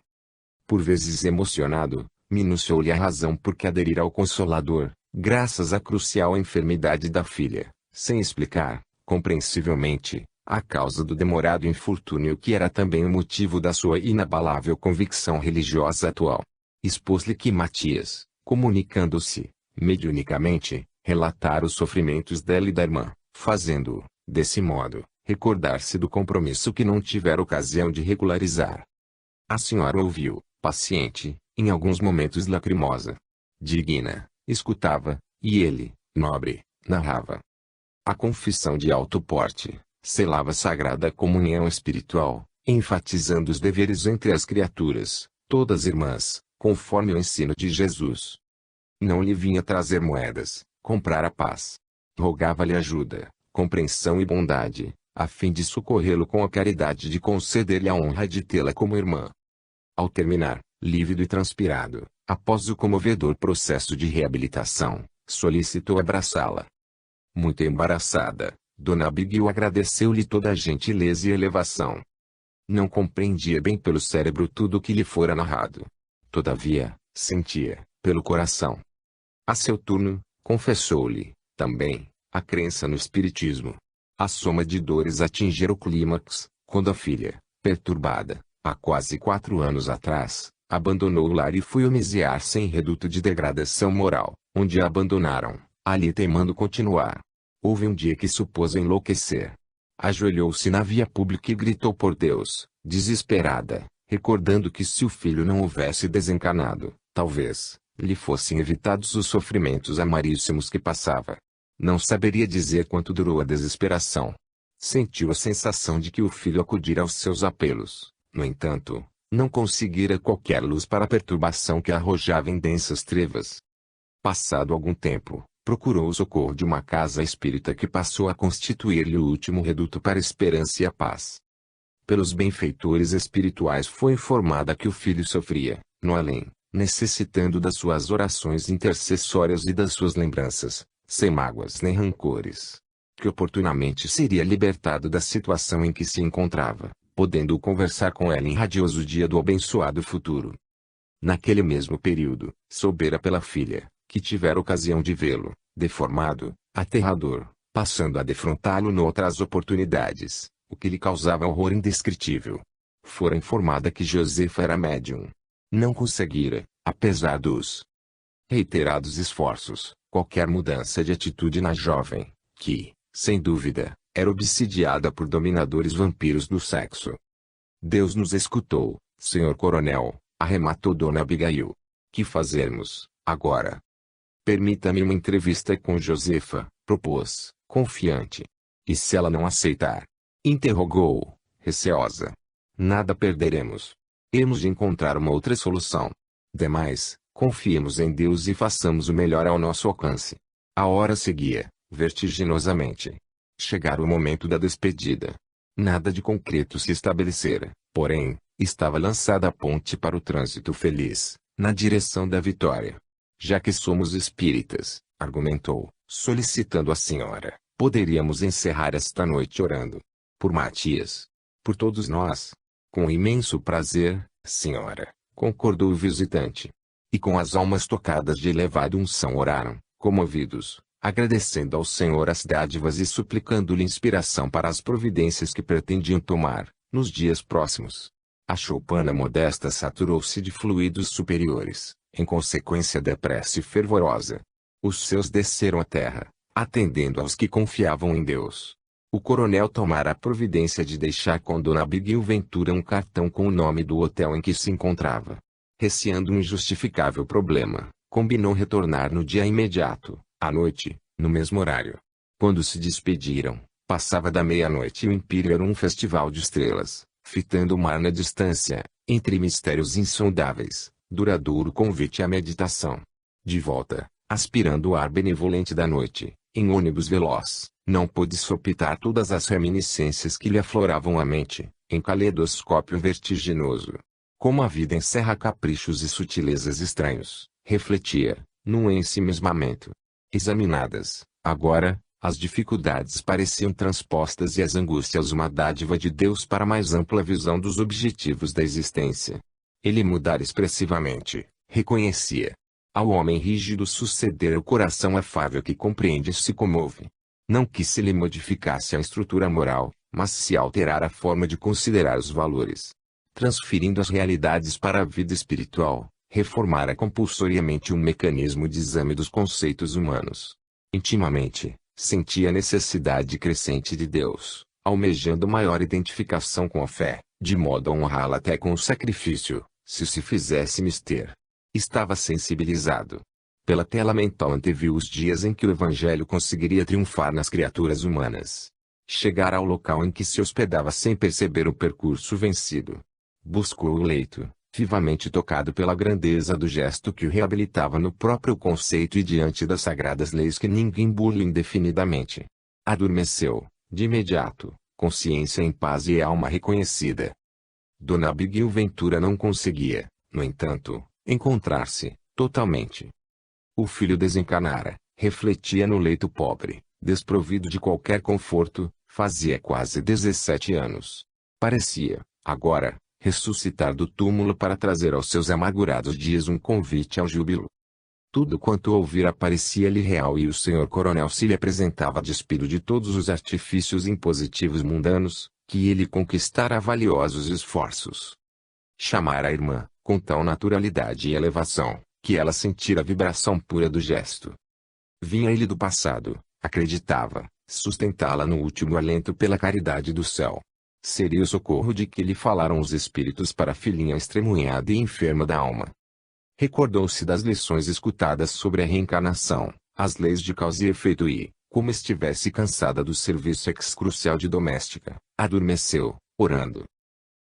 Por vezes emocionado, minuciou-lhe a razão por que aderir ao Consolador, graças à crucial enfermidade da filha, sem explicar, compreensivelmente, a causa do demorado infortúnio que era também o motivo da sua inabalável convicção religiosa atual. Expôs-lhe que Matias, comunicando-se, mediunicamente, relatara os sofrimentos dela e da irmã, fazendo-o, desse modo, recordar-se do compromisso que não tivera ocasião de regularizar. A senhora ouviu, paciente, em alguns momentos lacrimosa. Digna, escutava, e ele, nobre, narrava. A confissão de alto porte selava a sagrada comunhão espiritual, enfatizando os deveres entre as criaturas, todas irmãs, conforme o ensino de Jesus. Não lhe vinha trazer moedas, comprar a paz. Rogava-lhe ajuda, compreensão e bondade, a fim de socorrê-lo com a caridade de conceder-lhe a honra de tê-la como irmã. Ao terminar, lívido e transpirado, após o comovedor processo de reabilitação, solicitou abraçá-la. Muito embaraçada, Dona Abigail agradeceu-lhe toda a gentileza e elevação. Não compreendia bem pelo cérebro tudo o que lhe fora narrado. Todavia, sentia, pelo coração. A seu turno, confessou-lhe, também, a crença no espiritismo. A soma de dores atingira o clímax, quando a filha, perturbada, há quase 4 anos atrás, abandonou o lar e foi homiziar-se em reduto de degradação moral, onde a abandonaram, ali teimando continuar. Houve um dia que supôs enlouquecer. Ajoelhou-se na via pública e gritou por Deus, desesperada, recordando que se o filho não houvesse desencarnado, talvez, lhe fossem evitados os sofrimentos amaríssimos que passava. Não saberia dizer quanto durou a desesperação. Sentiu a sensação de que o filho acudira aos seus apelos. No entanto, não conseguira qualquer luz para a perturbação que arrojava em densas trevas. Passado algum tempo, procurou o socorro de uma casa espírita que passou a constituir-lhe o último reduto para a esperança e a paz. Pelos benfeitores espirituais foi informada que o filho sofria, no além, necessitando das suas orações intercessórias e das suas lembranças, sem mágoas nem rancores. Que oportunamente seria libertado da situação em que se encontrava, podendo conversar com ela em radioso dia do abençoado futuro. Naquele mesmo período, soubera pela filha, que tivera ocasião de vê-lo, deformado, aterrador, passando a defrontá-lo noutras oportunidades, o que lhe causava horror indescritível. Fora informada que Josefa era médium. Não conseguira, apesar dos reiterados esforços, qualquer mudança de atitude na jovem, que, sem dúvida, era obsidiada por dominadores vampiros do sexo. Deus nos escutou, senhor coronel, arrematou Dona Abigail. Que fazermos, agora? Permita-me uma entrevista com Josefa, propôs, confiante. E se ela não aceitar? Interrogou, receosa. Nada perderemos. Hemos de encontrar uma outra solução. Demais, confiemos em Deus e façamos o melhor ao nosso alcance. A hora seguia, vertiginosamente. Chegara o momento da despedida. Nada de concreto se estabelecera, porém, estava lançada a ponte para o trânsito feliz, na direção da vitória. Já que somos espíritas, argumentou, solicitando a senhora, poderíamos encerrar esta noite orando. Por Matias. Por todos nós. Com imenso prazer, senhora, concordou o visitante. E com as almas tocadas de elevada unção oraram, comovidos, agradecendo ao Senhor as dádivas e suplicando-lhe inspiração para as providências que pretendiam tomar, nos dias próximos. A choupana modesta saturou-se de fluidos superiores, em consequência da prece fervorosa. Os seus desceram à terra, atendendo aos que confiavam em Deus. O coronel tomara a providência de deixar com Dona Abigail Ventura um cartão com o nome do hotel em que se encontrava. Receando um injustificável problema, combinou retornar no dia imediato, à noite, no mesmo horário. Quando se despediram, passava da meia-noite e o Império era um festival de estrelas, fitando o mar na distância, entre mistérios insondáveis, duradouro convite à meditação. De volta, aspirando o ar benevolente da noite, em ônibus veloz, não pôde sopitar todas as reminiscências que lhe afloravam a mente, em caleidoscópio vertiginoso. Como a vida encerra caprichos e sutilezas estranhos, refletia, num ensimismamento. Examinadas, agora, as dificuldades pareciam transpostas e as angústias uma dádiva de Deus para mais ampla visão dos objetivos da existência. Ele mudara expressivamente, reconhecia. Ao homem rígido sucedera o coração afável que compreende e se comove. Não que se lhe modificasse a estrutura moral, mas se alterara a forma de considerar os valores. Transferindo as realidades para a vida espiritual, reformara compulsoriamente um mecanismo de exame dos conceitos humanos. Intimamente, sentia a necessidade crescente de Deus, almejando maior identificação com a fé, de modo a honrá-la até com o sacrifício, se fizesse mister. Estava sensibilizado. Pela tela mental anteviu os dias em que o evangelho conseguiria triunfar nas criaturas humanas. Chegara ao local em que se hospedava sem perceber o percurso vencido. Buscou o leito, vivamente tocado pela grandeza do gesto que o reabilitava no próprio conceito e diante das sagradas leis que ninguém burla indefinidamente. Adormeceu, de imediato, consciência em paz e alma reconhecida. Dona Abigail Ventura não conseguia, no entanto, encontrar-se, totalmente. O filho desencarnara, refletia no leito pobre, desprovido de qualquer conforto, fazia quase 17 anos. Parecia, agora, ressuscitar do túmulo para trazer aos seus amargurados dias um convite ao júbilo. Tudo quanto ouvira parecia-lhe real e o senhor coronel se lhe apresentava despido de todos os artifícios impositivos mundanos, que ele conquistara a valiosos esforços. Chamara a irmã, com tal naturalidade e elevação, que ela sentira a vibração pura do gesto. Vinha-lhe do passado, acreditava, sustentá-la no último alento pela caridade do céu. Seria o socorro de que lhe falaram os espíritos para a filhinha estremunhada e enferma da alma. Recordou-se das lições escutadas sobre a reencarnação, as leis de causa e efeito e, como estivesse cansada do serviço excrucial de doméstica, adormeceu, orando.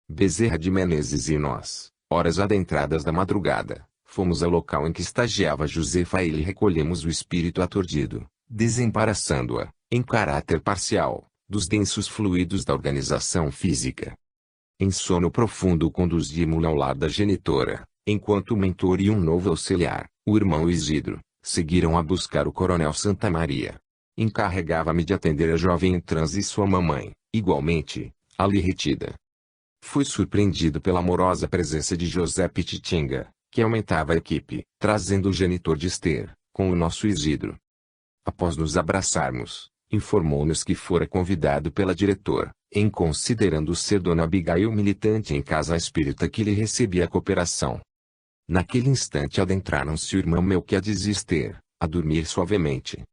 Bezerra de Menezes e nós, horas adentradas da madrugada, fomos ao local em que estagiava Josefa e lhe recolhemos o espírito aturdido, desembaraçando-a, em caráter parcial, dos densos fluidos da organização física. Em sono profundo conduzimos-la ao lar da genitora, enquanto o mentor e um novo auxiliar, o irmão Isidro, seguiram a buscar o coronel Santa Maria. Encarregava-me de atender a jovem em transe e sua mamãe, igualmente, ali retida. Fui surpreendido pela amorosa presença de José Pititinga, que aumentava a equipe, trazendo o genitor de Esther, com o nosso Isidro. Após nos abraçarmos, informou-nos que fora convidado pela diretora, em considerando ser Dona Abigail militante em casa espírita que lhe recebia a cooperação. Naquele instante adentraram-se o irmão Melquiades e Esther, a dormir suavemente.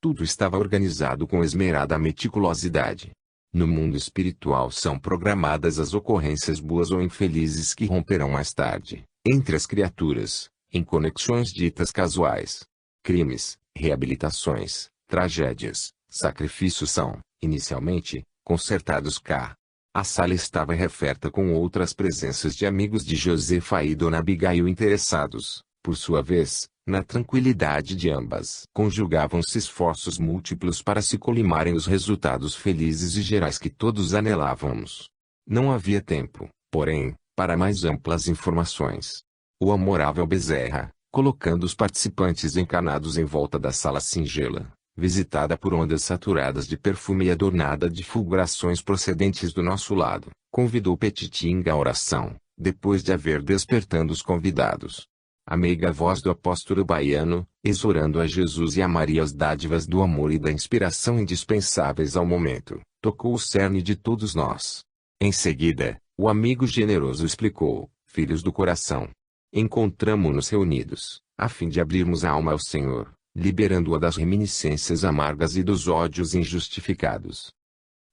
Tudo estava organizado com esmerada meticulosidade. No mundo espiritual são programadas as ocorrências boas ou infelizes que romperão mais tarde, entre as criaturas, em conexões ditas casuais. Crimes, reabilitações, tragédias, sacrifícios são, inicialmente, concertados cá. A sala estava referta com outras presenças de amigos de Josefa e Dona Abigail interessados, por sua vez, na tranquilidade de ambas. Conjugavam-se esforços múltiplos para se colimarem os resultados felizes e gerais que todos anelávamos. Não havia tempo, porém, para mais amplas informações. O amorável Bezerra, colocando os participantes encanados em volta da sala singela, visitada por ondas saturadas de perfume e adornada de fulgurações procedentes do nosso lado, convidou Petitinga à oração, depois de haver despertando os convidados. A meiga voz do apóstolo baiano, exorando a Jesus e a Maria as dádivas do amor e da inspiração indispensáveis ao momento, tocou o cerne de todos nós. Em seguida, o amigo generoso explicou: filhos do coração, encontramo-nos reunidos, a fim de abrirmos a alma ao Senhor, liberando-a das reminiscências amargas e dos ódios injustificados.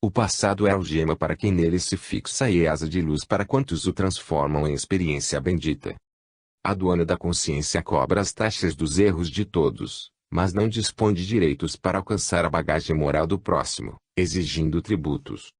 O passado é algema para quem nele se fixa e é asa de luz para quantos o transformam em experiência bendita. A aduana da consciência cobra as taxas dos erros de todos, mas não dispõe de direitos para alcançar a bagagem moral do próximo, exigindo tributos.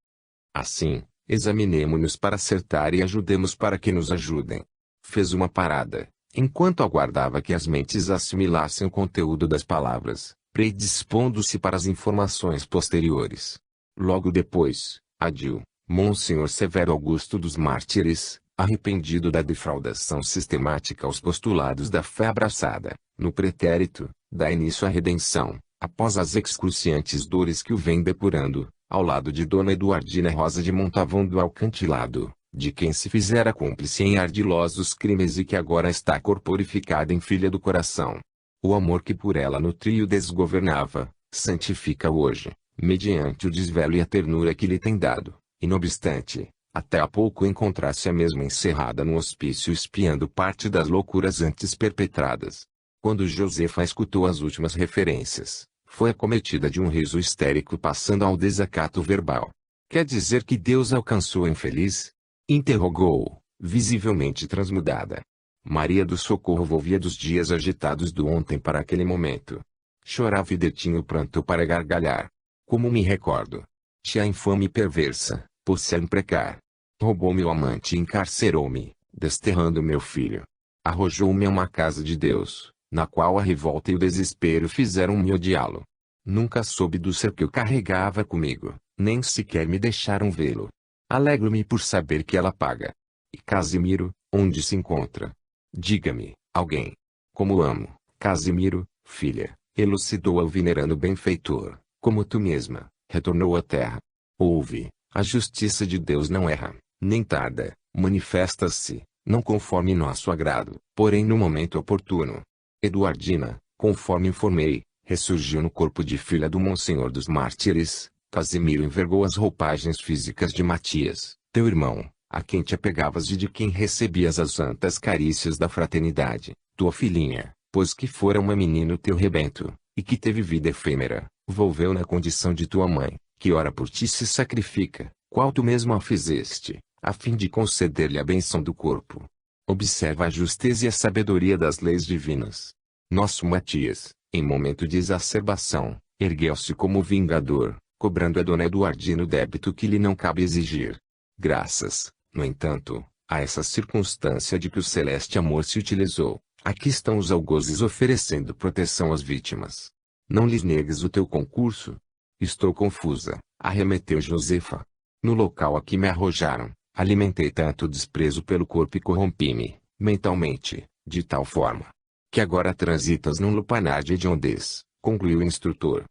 Assim, examinemo-nos para acertar e ajudemos para que nos ajudem. Fez uma parada, enquanto aguardava que as mentes assimilassem o conteúdo das palavras, predispondo-se para as informações posteriores. Logo depois, adiu, Monsenhor Severo Augusto dos Mártires, arrependido da defraudação sistemática aos postulados da fé abraçada, no pretérito, dá início à redenção, após as excruciantes dores que o vem depurando, ao lado de Dona Eduardina Rosa de Montavão do Alcantilado, de quem se fizera cúmplice em ardilosos crimes e que agora está corporificada em filha do coração. O amor que por ela nutria e o desgovernava, santifica hoje, mediante o desvelo e a ternura que lhe tem dado, e não obstante, até há pouco encontrasse a mesma encerrada no hospício espiando parte das loucuras antes perpetradas. Quando Josefa escutou as últimas referências, foi acometida de um riso histérico passando ao desacato verbal. Quer dizer que Deus alcançou a infeliz? Interrogou, visivelmente transmudada. Maria do Socorro volvia dos dias agitados do ontem para aquele momento. Chorava e detinha o pranto para gargalhar. Como me recordo. Tia infame e perversa, pôs-se a imprecar. Roubou meu amante e encarcerou-me, desterrando meu filho. Arrojou-me a uma casa de Deus, na qual a revolta e o desespero fizeram-me odiá-lo. Nunca soube do ser que eu carregava comigo, nem sequer me deixaram vê-lo. Alegro-me por saber que ela paga. E Casimiro, onde se encontra? Diga-me, alguém. Como amo, Casimiro, filha, elucidou-a o venerando benfeitor, como tu mesma, retornou à terra. Ouve, a justiça de Deus não erra, nem tarda, manifesta-se, não conforme nosso agrado, porém no momento oportuno. Eduardina, conforme informei, ressurgiu no corpo de filha do Monsenhor dos Mártires. Casimiro envergou as roupagens físicas de Matias, teu irmão, a quem te apegavas e de quem recebias as santas carícias da fraternidade, tua filhinha, pois que fora uma menino teu rebento, e que teve vida efêmera, volveu na condição de tua mãe, que ora por ti se sacrifica, qual tu mesmo a fizeste, a fim de conceder-lhe a benção do corpo. Observa a justeza e a sabedoria das leis divinas. Nosso Matias, em momento de exacerbação, ergueu-se como vingador, cobrando a dona Eduardina o débito que lhe não cabe exigir. Graças, no entanto, a essa circunstância de que o celeste amor se utilizou, aqui estão os algozes oferecendo proteção às vítimas. Não lhes negues o teu concurso? Estou confusa, arremeteu Josefa. No local a que me arrojaram, alimentei tanto desprezo pelo corpo e corrompi-me, mentalmente, de tal forma, que agora transitas num lupanar de hediondez, concluiu o instrutor.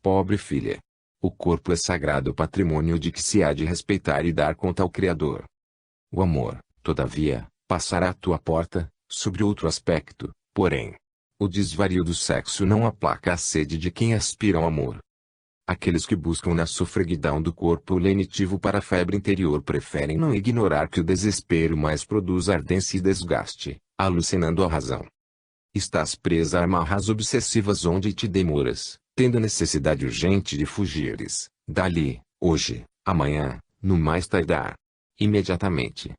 Pobre filha! O corpo é sagrado patrimônio de que se há de respeitar e dar conta ao Criador. O amor, todavia, passará à tua porta, sobre outro aspecto, porém. O desvario do sexo não aplaca a sede de quem aspira ao amor. Aqueles que buscam na sofreguidão do corpo o lenitivo para a febre interior preferem não ignorar que o desespero mais produz ardência e desgaste, alucinando a razão. Estás presa a amarras obsessivas onde te demoras, tendo necessidade urgente de fugires, dali, hoje, amanhã, no mais tardar. Imediatamente.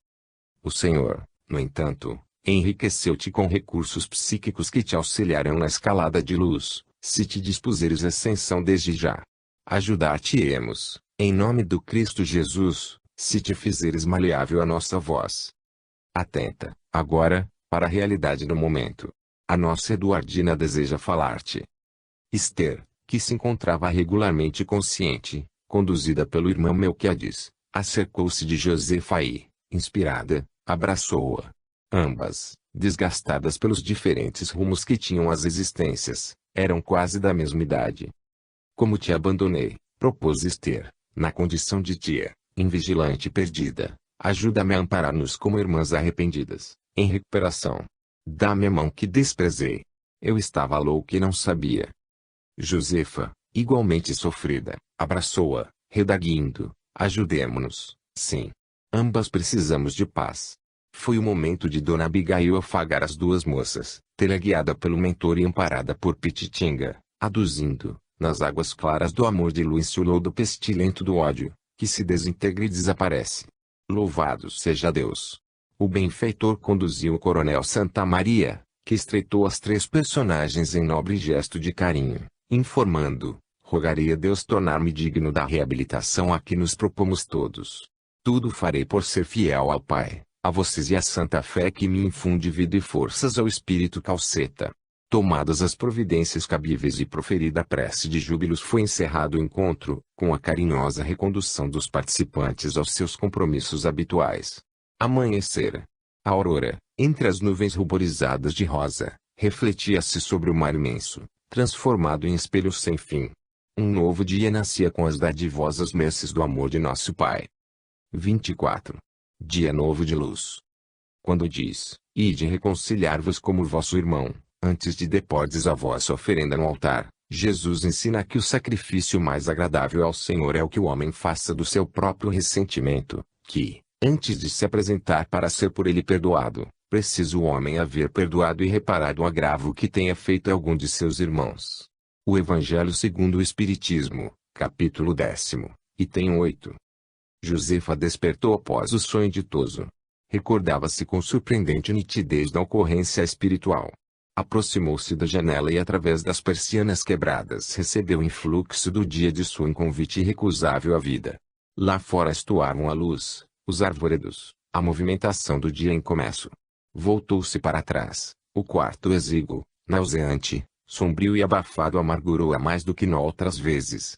O Senhor, no entanto, enriqueceu-te com recursos psíquicos que te auxiliarão na escalada de luz, se te dispuseres ascensão desde já. Ajudar-te-emos, em nome do Cristo Jesus, se te fizeres maleável a nossa voz. Atenta, agora, para a realidade do momento. A nossa Eduardina deseja falar-te. Esther, que se encontrava regularmente consciente, conduzida pelo irmão Melquiades, acercou-se de Josefa e, inspirada, abraçou-a. Ambas, desgastadas pelos diferentes rumos que tinham as existências, eram quase da mesma idade. Como te abandonei, propôs Esther, na condição de tia, invigilante e perdida, ajuda-me a amparar-nos como irmãs arrependidas, em recuperação. Dá-me a mão que desprezei. Eu estava louca e não sabia. Josefa, igualmente sofrida, abraçou-a, redarguindo, ajudemo-nos, sim. Ambas precisamos de paz. Foi o momento de Dona Abigail afagar as duas moças, teleguiada pelo mentor e amparada por Pititinga, aduzindo, nas águas claras do amor de Lúcio o lodo pestilento do ódio, que se desintegra e desaparece. Louvado seja Deus! O benfeitor conduziu o coronel Santa Maria, que estreitou as três personagens em nobre gesto de carinho, informando, rogaria Deus tornar-me digno da reabilitação a que nos propomos todos. Tudo farei por ser fiel ao Pai, a vocês e à santa fé que me infunde vida e forças ao espírito Calceta. Tomadas as providências cabíveis e proferida a prece de júbilos foi encerrado o encontro, com a carinhosa recondução dos participantes aos seus compromissos habituais. Amanhecera. A aurora, entre as nuvens ruborizadas de rosa, refletia-se sobre o mar imenso, transformado em espelho sem fim. Um novo dia nascia com as dadivosas mercês do amor de nosso Pai. 24. Dia novo de luz. Quando diz, ide reconciliar-vos como vosso irmão, antes de depordes a vossa oferenda no altar, Jesus ensina que o sacrifício mais agradável ao Senhor é o que o homem faça do seu próprio ressentimento, que, antes de se apresentar para ser por ele perdoado, precisa o homem haver perdoado e reparado o agravo que tenha feito a algum de seus irmãos. O Evangelho segundo o Espiritismo, capítulo 10, item 8. Josefa despertou após o sonho ditoso. Recordava-se com surpreendente nitidez da ocorrência espiritual. Aproximou-se da janela e através das persianas quebradas recebeu o influxo do dia de sua inconvite irrecusável à vida. Lá fora estoavam a luz, os arvoredos, a movimentação do dia em começo. Voltou-se para trás. O quarto exíguo, nauseante, sombrio e abafado amargurou-a mais do que noutras vezes.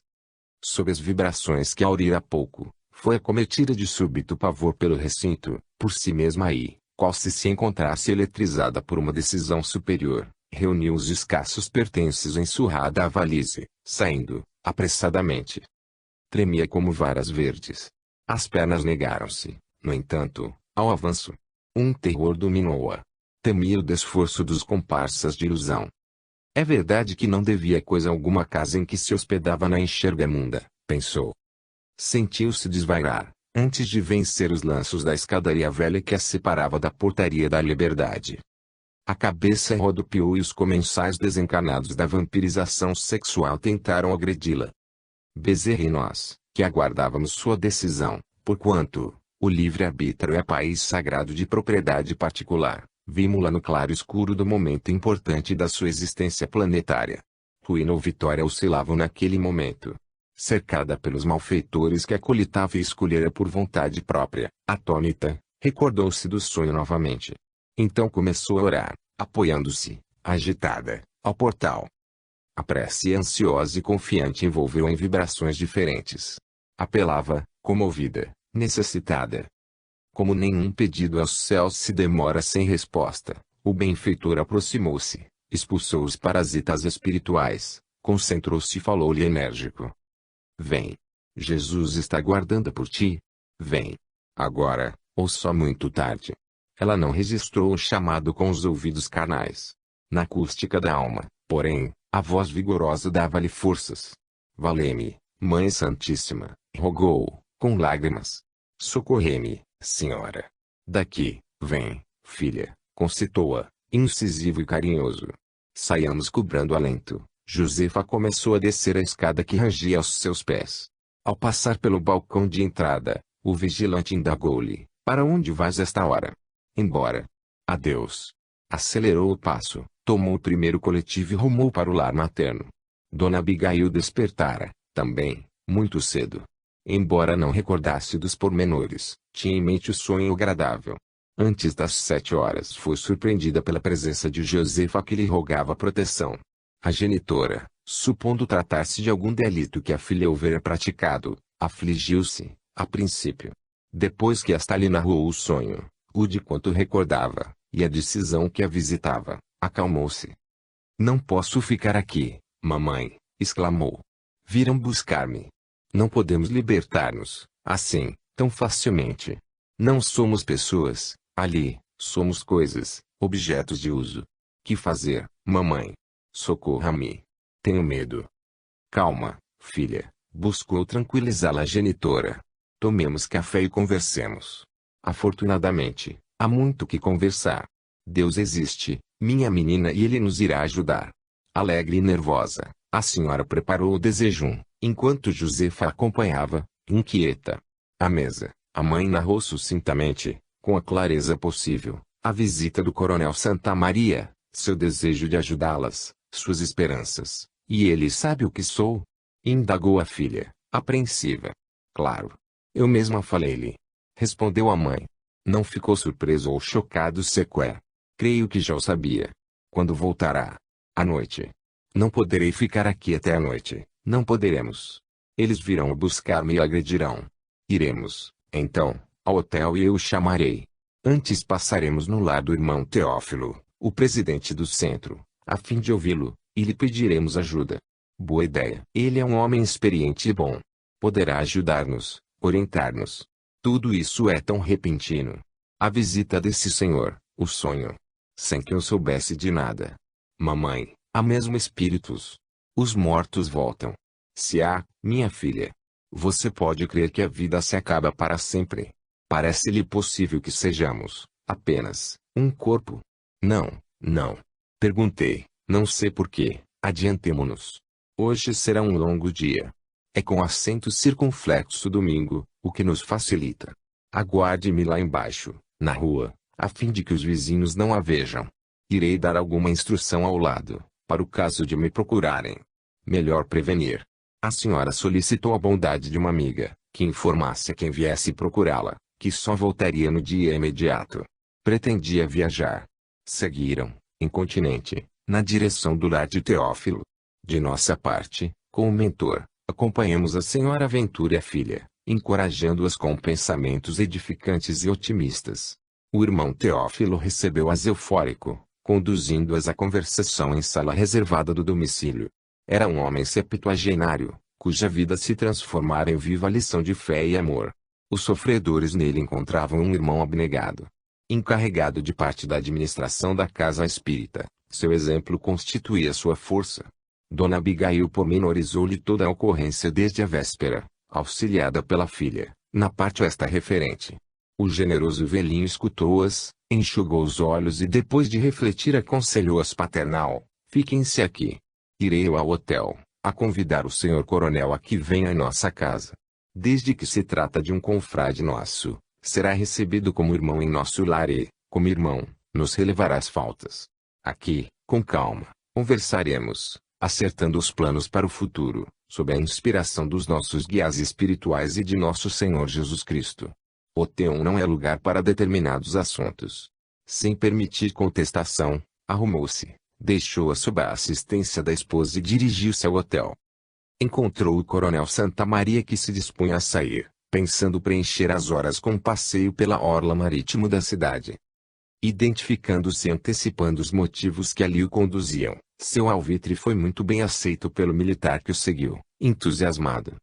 Sob as vibrações que aurira há pouco, foi acometida de súbito pavor pelo recinto, por si mesma aí, qual se encontrasse eletrizada por uma decisão superior, reuniu os escassos pertences em surrada à valise, saindo, apressadamente. Tremia como varas verdes. As pernas negaram-se, no entanto, ao avanço. Um terror dominou-a. Temia o desforço dos comparsas de ilusão. É verdade que não devia coisa alguma à casa em que se hospedava na enxergamunda, pensou. Sentiu-se desvairar, antes de vencer os lanços da escadaria velha que a separava da portaria da liberdade. A cabeça rodopiou e os comensais desencarnados da vampirização sexual tentaram agredi-la. Bezerra e nós, que aguardávamos sua decisão, porquanto o livre-arbítrio é país sagrado de propriedade particular, vimo-la no claro escuro do momento importante da sua existência planetária. Ruína ou vitória oscilavam naquele momento. Cercada pelos malfeitores que acolitava e escolhera por vontade própria, atônita, recordou-se do sonho novamente. Então começou a orar, apoiando-se, agitada, ao portal. A prece ansiosa e confiante envolveu-a em vibrações diferentes. Apelava, comovida, necessitada. Como nenhum pedido aos céus se demora sem resposta, o benfeitor aproximou-se, expulsou os parasitas espirituais, concentrou-se e falou-lhe enérgico. Vem. Jesus está aguardando por ti. Vem. Agora, ou só muito tarde. Ela não registrou o chamado com os ouvidos carnais. Na acústica da alma, porém, a voz vigorosa dava-lhe forças. Valei-me, Mãe Santíssima, rogou, com lágrimas. Socorrei-me, Senhora. Daqui, vem, filha, concitou-a, incisivo e carinhoso. Saiamos cobrando alento. Josefa começou a descer a escada que rangia aos seus pés. Ao passar pelo balcão de entrada, o vigilante indagou-lhe, para onde vais esta hora? Embora. Adeus. Acelerou o passo, tomou o primeiro coletivo e rumou para o lar materno. Dona Abigail despertara, também, muito cedo. Embora não recordasse dos pormenores, tinha em mente o sonho agradável. Antes das 7 horas foi surpreendida pela presença de Josefa que lhe rogava proteção. A genitora, supondo tratar-se de algum delito que a filha houvera praticado, afligiu-se, a princípio. Depois que esta lhe narrou o sonho, o de quanto recordava, e a decisão que a visitava, acalmou-se. Não posso ficar aqui, mamãe, exclamou. Viram buscar-me. Não podemos libertar-nos, assim, tão facilmente. Não somos pessoas, ali, somos coisas, objetos de uso. Que fazer, mamãe? Socorra-me. Tenho medo. Calma, filha, buscou tranquilizá-la a genitora. Tomemos café e conversemos. Afortunadamente, há muito que conversar. Deus existe, minha menina, e Ele nos irá ajudar. Alegre e nervosa, a senhora preparou o desejum, enquanto Josefa a acompanhava, inquieta. À mesa, a mãe narrou sucintamente, com a clareza possível, a visita do Coronel Santa Maria, seu desejo de ajudá-las, suas esperanças. E ele sabe o que sou? Indagou a filha, apreensiva. Claro. Eu mesma falei-lhe. Respondeu a mãe. Não ficou surpreso ou chocado sequer. Creio que já o sabia. Quando voltará? À noite. Não poderei ficar aqui até a noite. Não poderemos. Eles virão buscar-me e agredirão. Iremos, então, ao hotel e eu o chamarei. Antes passaremos no lar do irmão Teófilo, o presidente do centro, a fim de ouvi-lo, e lhe pediremos ajuda. Boa ideia. Ele é um homem experiente e bom. Poderá ajudar-nos, orientar-nos. Tudo isso é tão repentino. A visita desse senhor, o sonho. Sem que eu soubesse de nada. Mamãe, há mesmo espíritos. Os mortos voltam. Se há, minha filha. Você pode crer que a vida se acaba para sempre. Parece-lhe possível que sejamos, apenas, um corpo? Não, não. Perguntei, não sei porquê, adiantemo-nos. Hoje será um longo dia. É com acento circunflexo domingo, o que nos facilita. Aguarde-me lá embaixo, na rua, a fim de que os vizinhos não a vejam. Irei dar alguma instrução ao lado, para o caso de me procurarem. Melhor prevenir. A senhora solicitou a bondade de uma amiga, que informasse a quem viesse procurá-la, que só voltaria no dia imediato. Pretendia viajar. Seguiram, incontinente, na direção do lar de Teófilo. De nossa parte, com o mentor, acompanhamos a senhora Ventura e a filha, encorajando-as com pensamentos edificantes e otimistas. O irmão Teófilo recebeu-as eufórico, conduzindo-as à conversação em sala reservada do domicílio. Era um homem septuagenário, cuja vida se transformara em viva lição de fé e amor. Os sofredores nele encontravam um irmão abnegado, encarregado de parte da administração da casa espírita. Seu exemplo constituía sua força. Dona Abigail pormenorizou-lhe toda a ocorrência desde a véspera, auxiliada pela filha, na parte a esta referente. O generoso velhinho escutou-as, enxugou os olhos e depois de refletir aconselhou-as paternal: fiquem-se aqui. Irei eu ao hotel, a convidar o senhor coronel a que venha em nossa casa. Desde que se trata de um confrade nosso, será recebido como irmão em nosso lar e, como irmão, nos relevará as faltas. Aqui, com calma, conversaremos, acertando os planos para o futuro, sob a inspiração dos nossos guias espirituais e de nosso Senhor Jesus Cristo. O hotel não é lugar para determinados assuntos. Sem permitir contestação, arrumou-se, deixou-a sob a assistência da esposa e dirigiu-se ao hotel. Encontrou o coronel Santa Maria que se dispunha a sair, pensando preencher as horas com um passeio pela orla marítimo da cidade. Identificando-se e antecipando os motivos que ali o conduziam, seu alvitre foi muito bem aceito pelo militar que o seguiu, entusiasmado.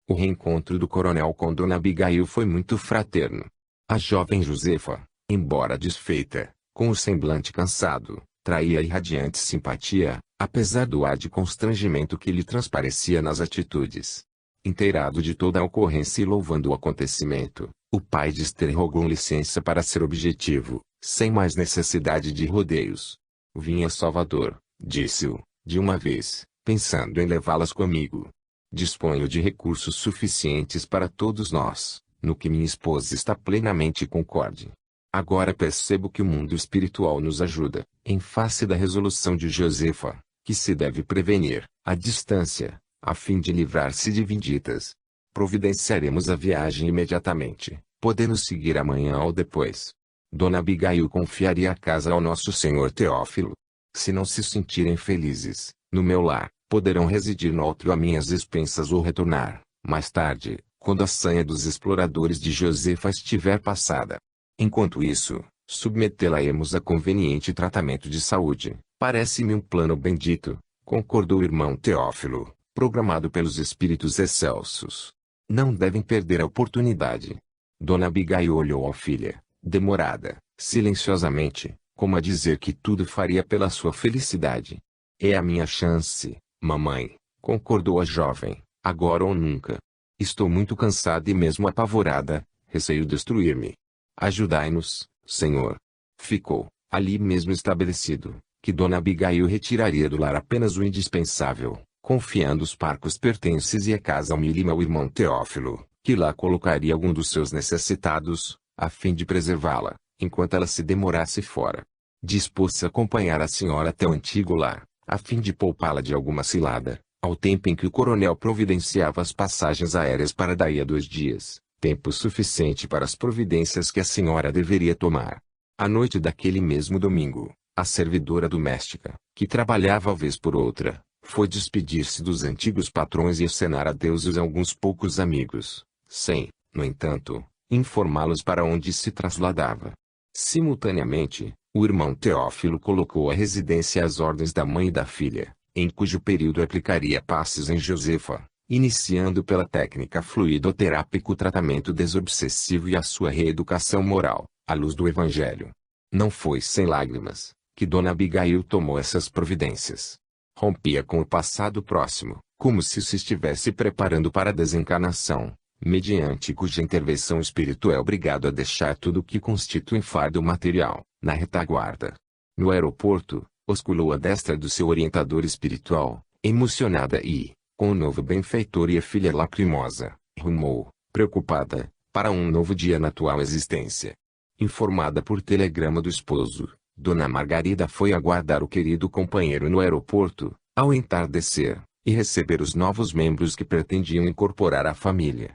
O reencontro do coronel com Dona Abigail foi muito fraterno. A jovem Josefa, embora desfeita, com o semblante cansado, traía irradiante simpatia, apesar do ar de constrangimento que lhe transparecia nas atitudes. Inteirado de toda a ocorrência e louvando o acontecimento, o pai de Esther rogou licença para ser objetivo, sem mais necessidade de rodeios. Vinha Salvador, disse-o, de uma vez, pensando em levá-las comigo. Disponho de recursos suficientes para todos nós, no que minha esposa está plenamente concorde. Agora percebo que o mundo espiritual nos ajuda, em face da resolução de Josefa, que se deve prevenir, à distância, a fim de livrar-se de vinditas. Providenciaremos a viagem imediatamente, podendo seguir amanhã ou depois. Dona Abigail confiaria a casa ao nosso senhor Teófilo. Se não se sentirem felizes, no meu lar, poderão residir no outro a minhas expensas ou retornar, mais tarde, quando a sanha dos exploradores de Josefa estiver passada. Enquanto isso, submetê-la-emos a conveniente tratamento de saúde. Parece-me um plano bendito, concordou o irmão Teófilo, programado pelos espíritos excelsos. Não devem perder a oportunidade. Dona Abigail olhou à filha, demorada, silenciosamente, como a dizer que tudo faria pela sua felicidade. É a minha chance, mamãe, concordou a jovem, agora ou nunca. Estou muito cansada e mesmo apavorada, receio destruir-me. Ajudai-nos, Senhor. Ficou, ali mesmo estabelecido, que Dona Abigail retiraria do lar apenas o indispensável, confiando os parcos pertences e a casa ao Milima ao irmão Teófilo, que lá colocaria algum dos seus necessitados, a fim de preservá-la, enquanto ela se demorasse fora. Dispôs-se a acompanhar a senhora até o antigo lar, a fim de poupá-la de alguma cilada, ao tempo em que o coronel providenciava as passagens aéreas para daí a 2 dias, tempo suficiente para as providências que a senhora deveria tomar. À noite daquele mesmo domingo, a servidora doméstica, que trabalhava vez por outra, foi despedir-se dos antigos patrões e acenar adeusos a alguns poucos amigos, sem, no entanto, informá-los para onde se trasladava. Simultaneamente, o irmão Teófilo colocou a residência às ordens da mãe e da filha, em cujo período aplicaria passes em Josefa, iniciando pela técnica fluidoterápica o tratamento desobsessivo e a sua reeducação moral, à luz do Evangelho. Não foi sem lágrimas, que Dona Abigail tomou essas providências. Rompia com o passado próximo, como se se estivesse preparando para a desencarnação, mediante cuja intervenção o espírito é obrigado a deixar tudo o que constitui fardo material, na retaguarda. No aeroporto, osculou a destra do seu orientador espiritual, emocionada e, com o novo benfeitor e a filha lacrimosa, rumou, preocupada, para um novo dia na atual existência. Informada por telegrama do esposo, Dona Margarida foi aguardar o querido companheiro no aeroporto, ao entardecer, e receber os novos membros que pretendiam incorporar a família.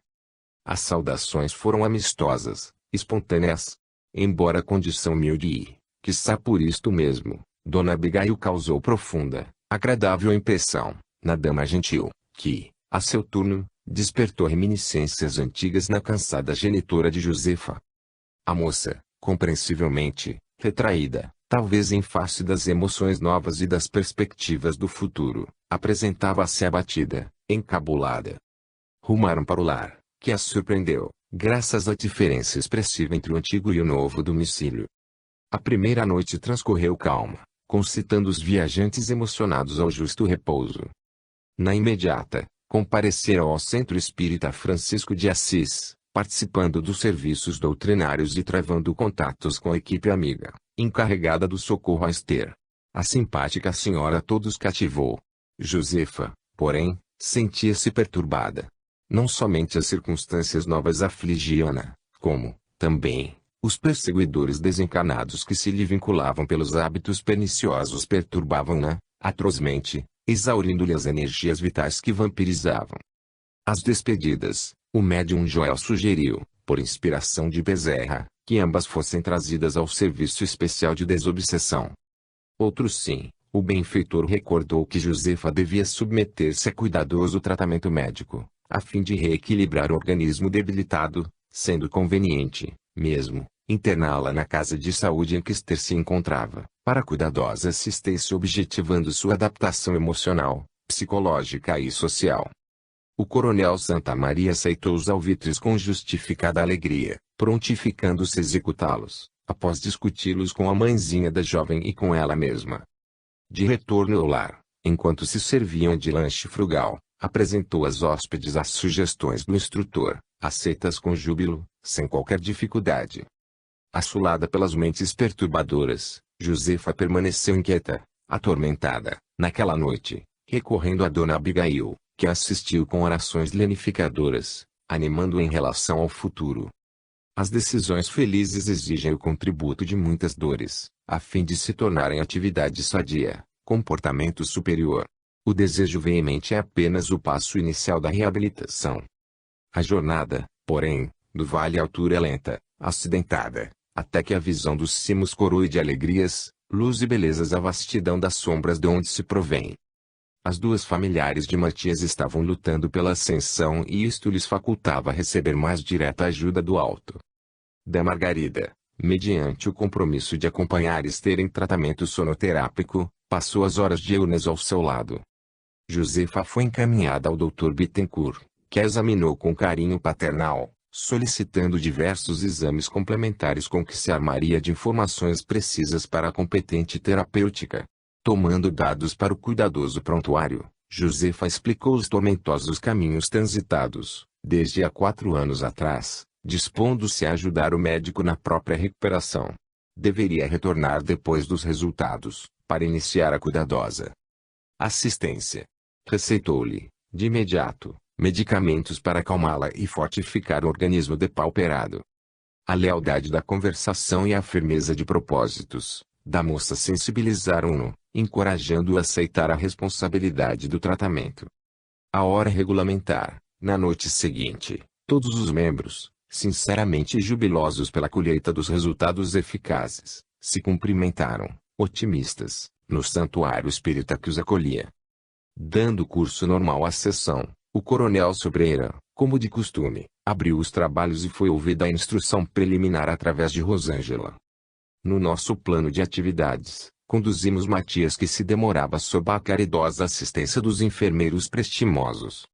As saudações foram amistosas, espontâneas. Embora a condição humilde e, quiçá por isto mesmo, Dona Abigail causou profunda, agradável impressão, na dama gentil, que, a seu turno, despertou reminiscências antigas na cansada genitora de Josefa. A moça, compreensivelmente, retraída, talvez em face das emoções novas e das perspectivas do futuro, apresentava-se abatida, encabulada. Rumaram para o lar, que as surpreendeu, graças à diferença expressiva entre o antigo e o novo domicílio. A primeira noite transcorreu calma, concitando os viajantes emocionados ao justo repouso. Na imediata, compareceram ao Centro Espírita Francisco de Assis, participando dos serviços doutrinários e travando contatos com a equipe amiga, encarregada do socorro a Esther. A simpática senhora todos cativou. Josefa, porém, sentia-se perturbada. Não somente as circunstâncias novas afligiam-na, como, também, os perseguidores desencarnados que se lhe vinculavam pelos hábitos perniciosos perturbavam-na, atrozmente, exaurindo-lhe as energias vitais que vampirizavam. As despedidas, o médium Joel sugeriu, por inspiração de Bezerra, que ambas fossem trazidas ao serviço especial de desobsessão. Outros sim, o benfeitor recordou que Josefa devia submeter-se a cuidadoso tratamento médico, a fim de reequilibrar o organismo debilitado, sendo conveniente, mesmo, interná-la na casa de saúde em que Esther se encontrava, para cuidadosa assistência objetivando sua adaptação emocional, psicológica e social. O coronel Santa Maria aceitou os alvitres com justificada alegria, prontificando-se a executá-los, após discuti-los com a mãezinha da jovem e com ela mesma. De retorno ao lar, enquanto se serviam de lanche frugal, apresentou às hóspedes as sugestões do instrutor, aceitas com júbilo, sem qualquer dificuldade. Assolada pelas mentes perturbadoras, Josefa permaneceu inquieta, atormentada, naquela noite, recorrendo a Dona Abigail, que a assistiu com orações lenificadoras, animando-a em relação ao futuro. As decisões felizes exigem o contributo de muitas dores, a fim de se tornarem atividade sadia, comportamento superior. O desejo veemente é apenas o passo inicial da reabilitação. A jornada, porém, do vale à altura é lenta, acidentada, até que a visão dos cimos coroe de alegrias, luz e belezas a vastidão das sombras de onde se provém. As duas familiares de Matias estavam lutando pela ascensão e isto lhes facultava receber mais direta ajuda do alto. Da Margarida, mediante o compromisso de acompanhar Esther em tratamento sonoterápico, passou as horas diurnas ao seu lado. Josefa foi encaminhada ao Dr. Bittencourt, que a examinou com carinho paternal, solicitando diversos exames complementares com que se armaria de informações precisas para a competente terapêutica. Tomando dados para o cuidadoso prontuário, Josefa explicou os tormentosos caminhos transitados, desde há 4 anos atrás, dispondo-se a ajudar o médico na própria recuperação. Deveria retornar depois dos resultados, para iniciar a cuidadosa assistência. Receitou-lhe, de imediato, medicamentos para acalmá-la e fortificar o organismo depauperado. A lealdade da conversação e a firmeza de propósitos da moça sensibilizaram-no, encorajando-o a aceitar a responsabilidade do tratamento. À hora regulamentar, na noite seguinte, todos os membros, sinceramente jubilosos pela colheita dos resultados eficazes, se cumprimentaram, otimistas, no santuário espírita que os acolhia. Dando curso normal à sessão, o coronel Sobreira, como de costume, abriu os trabalhos e foi ouvida a instrução preliminar através de Rosângela. No nosso plano de atividades, conduzimos Matias que se demorava sob a caridosa assistência dos enfermeiros prestimosos.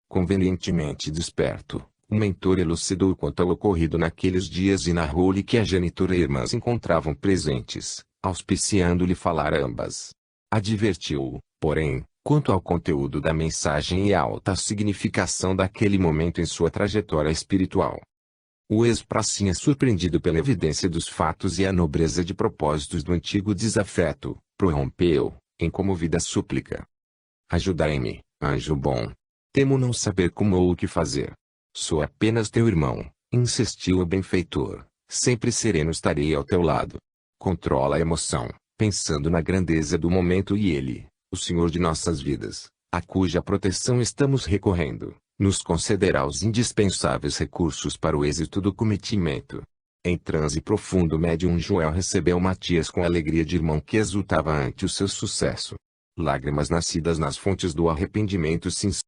Convenientemente desperto, o mentor elucidou quanto ao ocorrido naqueles dias e narrou-lhe que a genitora e irmãs encontravam presentes, auspiciando-lhe falar ambas. Advertiu-o, porém, quanto ao conteúdo da mensagem e à alta significação daquele momento em sua trajetória espiritual. O ex-pracinha, surpreendido pela evidência dos fatos e a nobreza de propósitos do antigo desafeto, prorrompeu, em comovida súplica. Ajudai-me, anjo bom. Temo não saber como ou o que fazer. Sou apenas teu irmão, insistiu o benfeitor, Sempre sereno estarei ao teu lado. Controla a emoção, pensando na grandeza do momento e Ele, o Senhor de nossas vidas, a cuja proteção estamos recorrendo, nos concederá os indispensáveis recursos para o êxito do cometimento. Em transe profundo médium Joel recebeu Matias com alegria de irmão que exultava ante o seu sucesso. Lágrimas nascidas nas fontes do arrependimento sincero